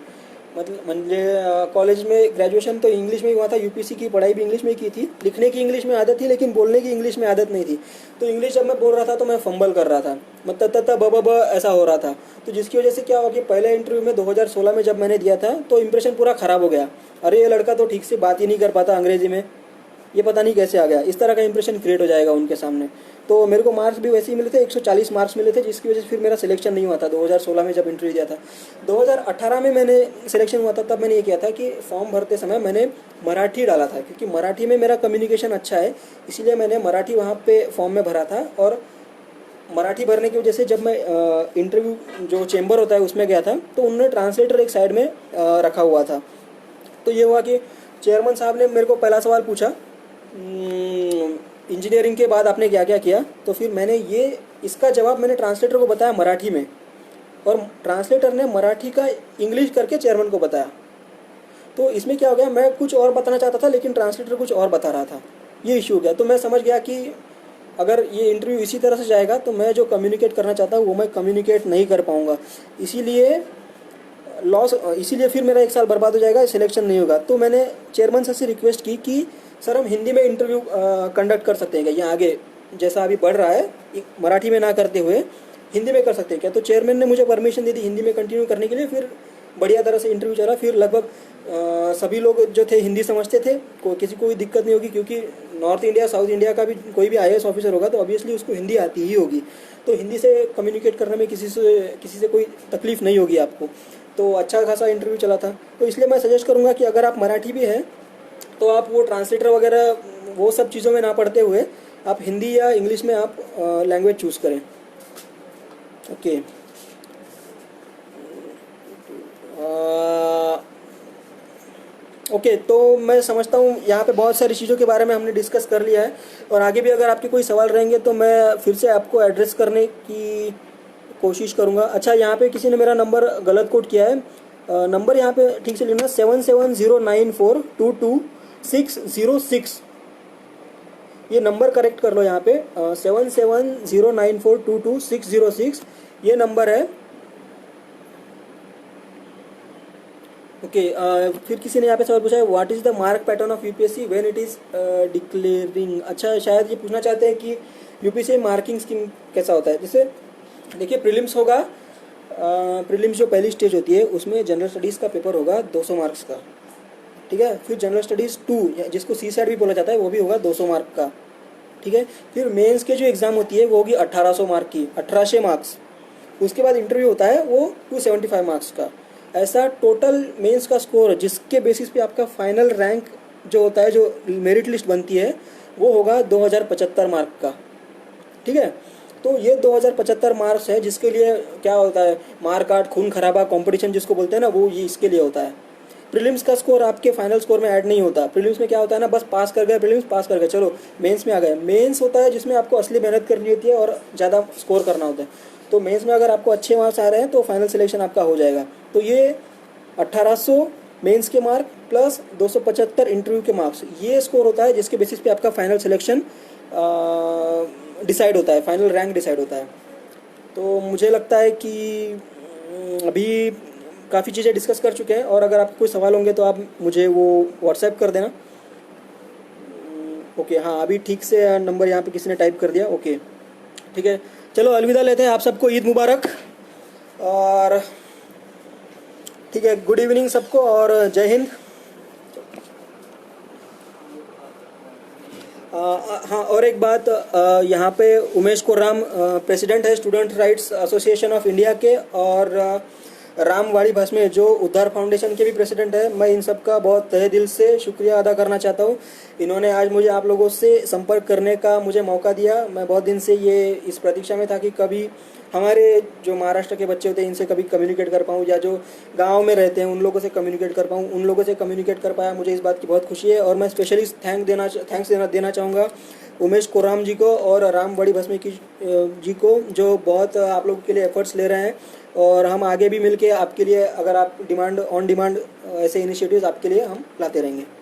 मतलब मुझे कॉलेज में ग्रेजुएशन तो इंग्लिश में ही हुआ था, यूपीसी की पढ़ाई भी इंग्लिश में ही की थी, लिखने की इंग्लिश में आदत थी लेकिन बोलने की इंग्लिश में आदत नहीं थी। तो इंग्लिश जब मैं बोल रहा था तो मैं फंबल कर रहा था, मतलब त ब ब ब ऐसा हो रहा था। तो जिसकी वजह से क्या हुआ कि पहले इंटरव्यू में 2016 में जब मैंने दिया था तो इंप्रेशन पूरा ख़राब हो गया। अरे ये लड़का तो ठीक से बात ही नहीं कर पाता अंग्रेज़ी में, ये पता नहीं कैसे आ गया, इस तरह का इंप्रेशन क्रिएट हो जाएगा उनके सामने। तो मेरे को मार्क्स भी वैसे ही मिले थे, 140 मार्क्स मिले थे, जिसकी वजह से फिर मेरा सिलेक्शन नहीं हुआ था 2016 में जब इंटरव्यू दिया था। 2018 में मैंने सिलेक्शन हुआ था, तब मैंने ये किया था कि फॉर्म भरते समय मैंने मराठी डाला था, क्योंकि मराठी में मेरा कम्युनिकेशन अच्छा है, इसीलिए मैंने मराठी वहाँ पे फॉर्म में भरा था। और मराठी भरने की वजह से जब मैं इंटरव्यू जो चेंबर होता है उसमें गया था तो उन्होंने ट्रांसलेटर एक साइड में रखा हुआ था। तो ये हुआ कि चेयरमैन साहब ने मेरे को पहला सवाल पूछा, इंजीनियरिंग के बाद आपने क्या क्या किया। तो फिर मैंने इसका जवाब मैंने ट्रांसलेटर को बताया मराठी में, और ट्रांसलेटर ने मराठी का इंग्लिश करके चेयरमैन को बताया। तो इसमें क्या हो गया, मैं कुछ और बताना चाहता था लेकिन ट्रांसलेटर कुछ और बता रहा था, ये इशू हो गया। तो मैं समझ गया कि अगर ये इंटरव्यू इसी तरह से जाएगा तो मैं जो कम्युनिकेट करना चाहता हूँ वो मैं कम्युनिकेट नहीं कर पाऊँगा, इसीलिए फिर मेरा 1 साल बर्बाद हो जाएगा, सिलेक्शन नहीं होगा। तो मैंने चेयरमैन सर से रिक्वेस्ट की कि सर हम हिंदी में इंटरव्यू कंडक्ट कर सकते हैं क्या, यहाँ आगे जैसा अभी बढ़ रहा है मराठी में ना करते हुए हिंदी में कर सकते हैं क्या। तो चेयरमैन ने मुझे परमिशन दे दी हिंदी में कंटिन्यू करने के लिए। फिर बढ़िया तरह से इंटरव्यू चला। फिर लगभग सभी लोग जो थे हिंदी समझते थे, किसी को भी दिक्कत नहीं होगी, क्योंकि नॉर्थ इंडिया साउथ इंडिया का भी कोई भी आईएएस ऑफिसर होगा तो ऑब्वियसली उसको हिंदी आती ही होगी। तो हिंदी से कम्युनिकेट करने में किसी से कोई तकलीफ नहीं होगी आपको। तो अच्छा खासा इंटरव्यू चला था। तो इसलिए मैं सजेस्ट करूँगा कि अगर आप मराठी भी हैं तो आप वो ट्रांसलेटर वगैरह वो सब चीज़ों में ना पढ़ते हुए आप हिंदी या इंग्लिश में आप लैंग्वेज चूज़ करें। ओके, ओके, तो मैं समझता हूँ यहाँ पे बहुत सारी चीज़ों के बारे में हमने डिस्कस कर लिया है, और आगे भी अगर आपके कोई सवाल रहेंगे तो मैं फिर से आपको एड्रेस करने की कोशिश करूँगा। अच्छा, यहाँ पे किसी ने मेरा नंबर गलत कोट किया है, नंबर यहाँ पे ठीक से लेना 7709422606, ये नंबर करेक्ट कर लो यहाँ पे 7709422606 ये नंबर है। ओके, फिर किसी ने यहाँ पे सवाल पूछा है what is the mark pattern of UPSC when it is declaring. अच्छा, शायद ये पूछना चाहते हैं कि यूपीएससी मार्किंग स्कीम कैसा होता है। जैसे देखिए, प्रीलिम्स होगा, प्रीलिम्स जो पहली स्टेज होती है उसमें जनरल स्टडीज़ का पेपर होगा 200 मार्क्स का, ठीक है। फिर जनरल स्टडीज़ 2 जिसको सी सेट भी बोला जाता है वो भी होगा 200 मार्क का, ठीक है। फिर मेंस के जो एग्ज़ाम होती है वो होगी 1800 मार्क की, 1800 मार्क्स। उसके बाद इंटरव्यू होता है वो 275 मार्क्स का। ऐसा टोटल मेंस का स्कोर जिसके बेसिस पे आपका फाइनल रैंक जो होता है, जो मेरिट लिस्ट बनती है, वो होगा 2075 मार्क का, ठीक है। तो ये 2075 मार्क्स है, जिसके लिए क्या होता है, मार्क कार्ड खून खराबा कंपटीशन जिसको बोलते हैं ना, वो ये इसके लिए होता है। प्रीलिम्स का स्कोर आपके फाइनल स्कोर में ऐड नहीं होता। प्रीलिम्स में क्या होता है ना, बस पास कर गए, प्रीलिम्स पास कर गए, चलो मेंस में आ गए। मेंस होता है जिसमें आपको असली मेहनत करनी होती है और ज़्यादा स्कोर करना होता है। तो मेंस में अगर आपको अच्छे मार्क्स आ रहे हैं तो फाइनल सिलेक्शन आपका हो जाएगा। तो ये 1800 मेंस के मार्क प्लस 275 इंटरव्यू के मार्क्स, ये स्कोर होता है जिसके बेसिस पे आपका फाइनल सिलेक्शन डिसाइड होता है, फाइनल रैंक डिसाइड होता है। तो मुझे लगता है कि अभी काफ़ी चीज़ें डिस्कस कर चुके हैं, और अगर आपके कोई सवाल होंगे तो आप मुझे वो व्हाट्सएप कर देना। ओके, हाँ, अभी ठीक से नंबर यहाँ पे किसी ने टाइप कर दिया। ओके, ठीक है, चलो अलविदा लेते हैं। आप सबको ईद मुबारक, और ठीक है, गुड इवनिंग सबको, और जय हिंद। हाँ, और एक बात, यहाँ पे उमेश कोर्राम प्रेसिडेंट है student rights association of India के, और राम वाड़ी भस्मे जो उद्धार फाउंडेशन के भी प्रेसिडेंट है। मैं इन सब का बहुत तहे दिल से शुक्रिया अदा करना चाहता हूँ। इन्होंने आज मुझे आप लोगों से संपर्क करने का मुझे मौका दिया। मैं बहुत दिन से इस प्रतीक्षा में था कि कभी हमारे जो महाराष्ट्र के बच्चे होते हैं इनसे कभी कम्युनिकेट कर पाऊँ, या जो गांव में रहते हैं उन लोगों से कम्युनिकेट कर पाऊँ, उन लोगों से कम्युनिकेट कर पाया, मुझे इस बात की बहुत खुशी है। और मैं स्पेशली थैंक्स देना चाहूँगा उमेश कोराम जी को और राम बड़ी भस्मी की जी को, जो बहुत आप लोगों के लिए एफर्ट्स ले रहे हैं। और हम आगे भी मिलके आपके लिए, अगर आप ऑन डिमांड ऐसे इनिशिएटिव्स आपके लिए हम लाते रहेंगे।